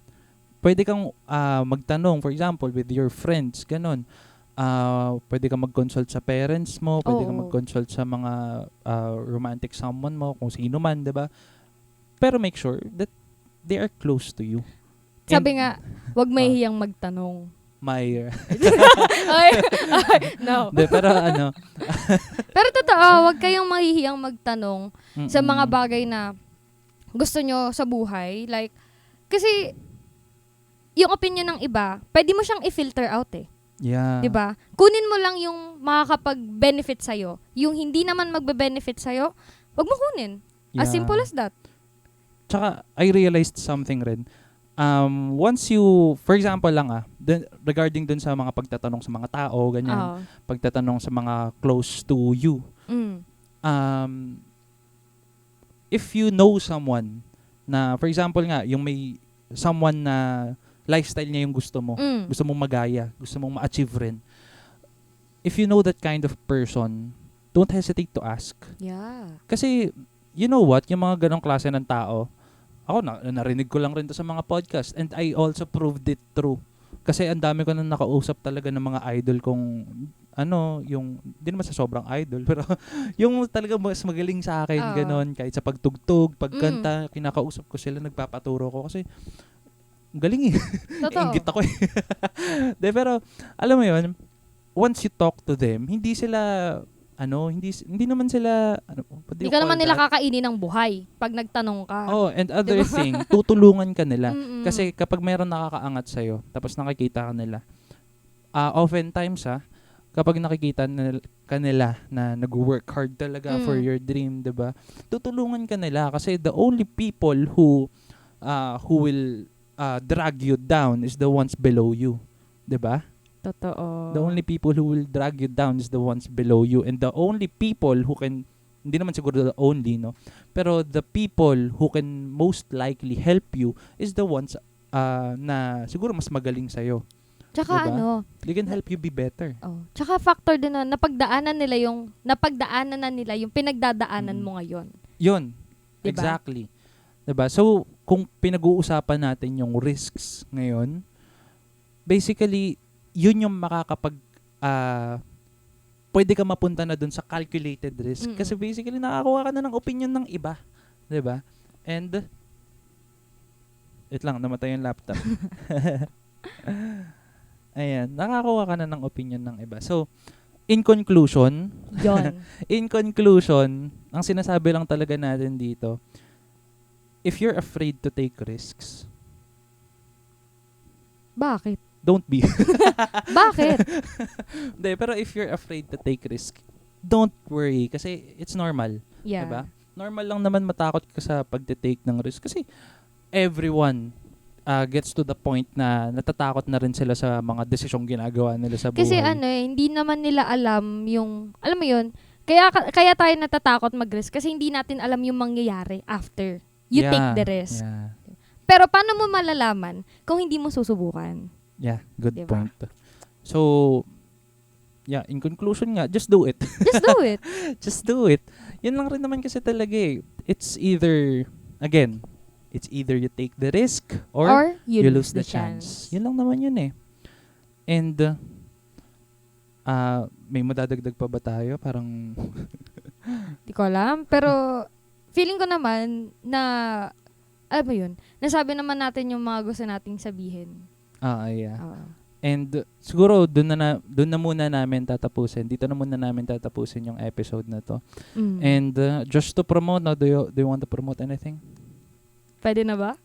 Pwede kang magtanong, for example, with your friends, ganun. Pwede ka mag-consult sa parents mo, pwede ka Oo. mag-consult sa mga romantic someone mo, kung sino man, 'di ba? Pero make sure that they are close to you. Sabi And nga, wag mahihiyang magtanong. my Ay, no. De, pero ano, Pero totoo, wag kayong mahihiyang magtanong sa mga mm-mm. bagay na gusto nyo sa buhay. Like, kasi yung opinion ng iba, pwede mo siyang i-filter out eh. Yeah. 'Di ba? Kunin mo lang yung makakapag-benefit sa'yo. Yung hindi naman magbe-benefit sa'yo, wag mo kunin. As Yeah. simple as that. Tsaka, I realized something rin. Once you, for example lang regarding dun sa mga pagtatanong sa mga tao, ganyan, Oo. pagtatanong sa mga close to you, Mm. if you know someone na, for example nga, yung may someone na lifestyle niya yung gusto mo, Mm. gusto mong magaya, gusto mong ma-achieve rin, if you know that kind of person, don't hesitate to ask. Yeah. Kasi, you know what, yung mga ganong klase ng tao, ako narinig ko lang rin to sa mga podcast, and I also proved it true. Kasi ang dami ko na nakausap talaga ng mga idol kong, yung, hindi naman sa sobrang idol, pero yung talaga mas magaling sa akin, Oo. ganon, kahit sa pagtugtog, pagkanta, kinakausap ko sila, nagpapaturo ko, kasi, ang galing eh. Totoo. Inggit ako eh. Pero, alam mo yun, once you talk to them, hindi sila, hindi naman sila, Hindi ka naman nila kakainin ng buhay pag nagtanong ka. Oh, and other thing, tutulungan ka nila. Mm-mm. Kasi kapag mayroon nakakaangat sa'yo, tapos nakikita ka nila, oftentimes kapag nakikita ka nila na nag-work hard talaga for your dream, 'di ba? Tutulungan ka nila kasi the only people who will drag you down is the ones below you, 'di ba? Totoo. The only people who will drag you down is the ones below you, and the only people who can, hindi naman siguro the only, no, pero the people who can most likely help you is the ones na siguro mas magaling sa'yo. Tsaka Diba? They can help you be better. Tsaka factor din na napagdaanan na nila yung pinagdadaanan Mm. mo ngayon. Yun. Diba? Exactly. Diba? So, kung pinag-uusapan natin yung risks ngayon, basically, yun yung pwede ka mapunta na dun sa calculated risk. Mm-mm. Kasi basically, nakakuha ka na ng opinion ng iba. Diba? And, wait lang, namatay yung laptop. Ayan, nakakuha ka na ng opinion ng iba. So, in conclusion, Yon. ang sinasabi lang talaga natin dito, if you're afraid to take risks, Bakit? don't be. Bakit? Hindi, pero if you're afraid to take risk, don't worry kasi it's normal. Yeah. Diba? Normal lang naman matakot ka sa pagte-take ng risk kasi everyone gets to the point na natatakot na rin sila sa mga desisyong ginagawa nila sa buhay. Kasi hindi naman nila alam alam mo yun, kaya tayo natatakot mag-risk kasi hindi natin alam yung mangyayari after you take the risk. Yeah. Pero paano mo malalaman kung hindi mo susubukan? Yeah, good Diba? point. So, yeah, in conclusion nga, just do it. Just do it. Just do it. Yun lang rin naman kasi talaga eh. It's either you take the risk or you lose the chance. Yun lang naman yun eh. And, may madadagdag pa ba tayo? Parang, Di ko alam. Pero, feeling ko naman na, alam mo yun, nasabi naman natin yung mga gusto nating sabihin. yeah. Oo. And, siguro, dun na muna namin tatapusin. Dito na muna namin tatapusin yung episode na to. Mm. And, just to promote, do you want to promote anything? Pwede na ba?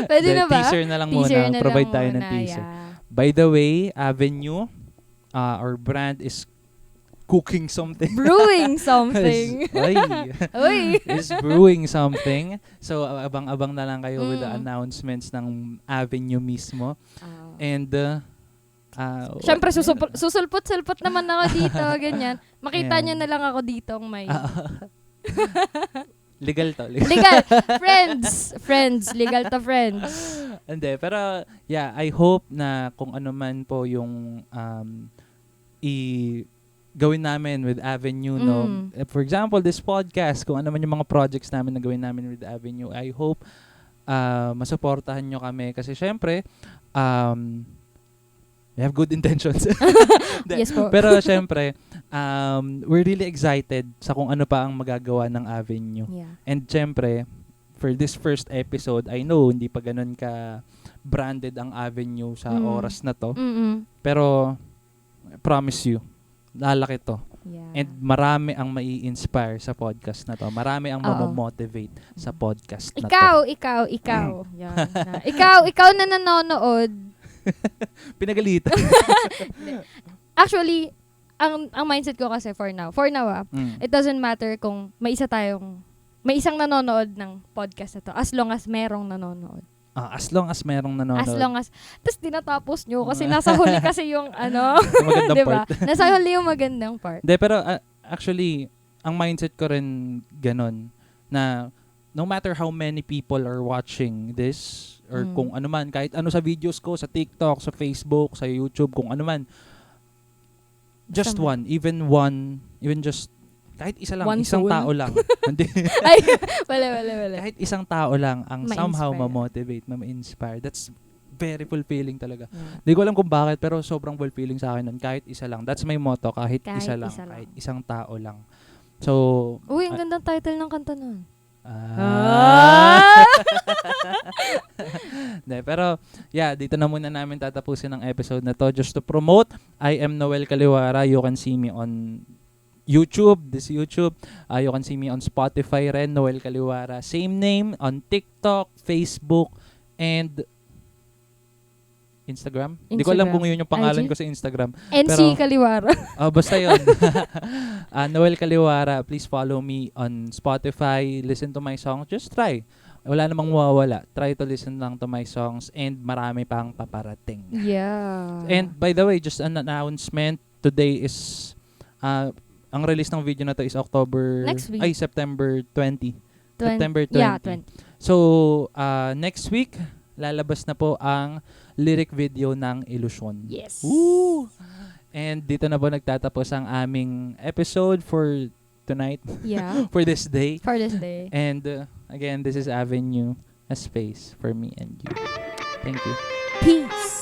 Pwede na ba? Teaser na lang Teaser muna. na Provide lang tayo muna, ng teaser. yeah. By the way, Avenue, our brand is cooking something. Brewing something. Uy. is brewing something. So, abang-abang na lang kayo with the Mm. announcements ng Avenue mismo. And, Siyempre, susulpot-sulpot naman ako dito, ganyan. Makita Ayan. niyo na lang ako dito may... legal to. Legal. Friends. Legal to friends. Hindi, pero, yeah, I hope na kung ano man po yung gawin namin with Avenue, no? For example, this podcast, kung ano man yung mga projects namin na gawin namin with Avenue, I hope masuportahan nyo kami. Kasi syempre, We have good intentions. Hindi. Yes po. Pero syempre, we're really excited sa kung ano pa ang magagawa ng Avenue. Yeah. And syempre, for this first episode, I know hindi pa ganun ka branded ang Avenue sa oras na to. Mm-mm. Pero, promise you, lalaki to. Yeah. And marami ang mai-inspire sa podcast na to. Marami ang mamomotivate sa podcast na to. Ikaw. Yan. Ikaw na nanonood. Pinagalitan. Actually, ang mindset ko kasi for now, it doesn't matter kung may isang nanonood ng podcast na to as long as merong nanonood. As long as merong nanonood. As long as, tapos tinatapos nyo kasi nasa huli kasi yung Yung magandang diba? part. Nasa huli yung magandang part. Hindi, pero actually, ang mindset ko rin ganun, na no matter how many people are watching this, or kung ano man, kahit ano sa videos ko, sa TikTok, sa Facebook, sa YouTube, kung ano man, just one, even just, kahit isa lang, One isang soul. tao lang. Hindi. Ay, wala. Kahit isang tao lang ang somehow Ma-inspire. ma-motivate, ma-inspire. That's very fulfilling talaga. Yeah. Hindi ko alam kung bakit, pero sobrang fulfilling sa akin nun. Kahit isa lang. That's my motto. Kahit isa lang. isa lang. Kahit isang tao lang. So, Uy, ang gandang title ng kanta nun. Hindi, pero, yeah, dito na muna namin tatapusin ang episode na to. Just to promote, I am Noel Caliwara. You can see me on YouTube. You can see me on Spotify rin, Noel Caliwara. Same name on TikTok, Facebook, and Instagram. Hindi ko alam kung yun yung pangalan IG? ko sa Instagram. NC Kaliwara. Basta yun. Noel Caliwara. Please follow me on Spotify. Listen to my songs. Just try. Wala namang mawawala. Try to listen lang to my songs and marami pang paparating. Yeah. And by the way, just an announcement. Today is ang release ng video na to is Next week. September 20. September 20. Yeah, 20. So, next week, lalabas na po ang lyric video ng Illusion. Yes. Woo! And dito na po nagtatapos ang aming episode for tonight, Yeah. for this day. For this day. And again, this is Avenue, a space for me and you. Thank you. Peace.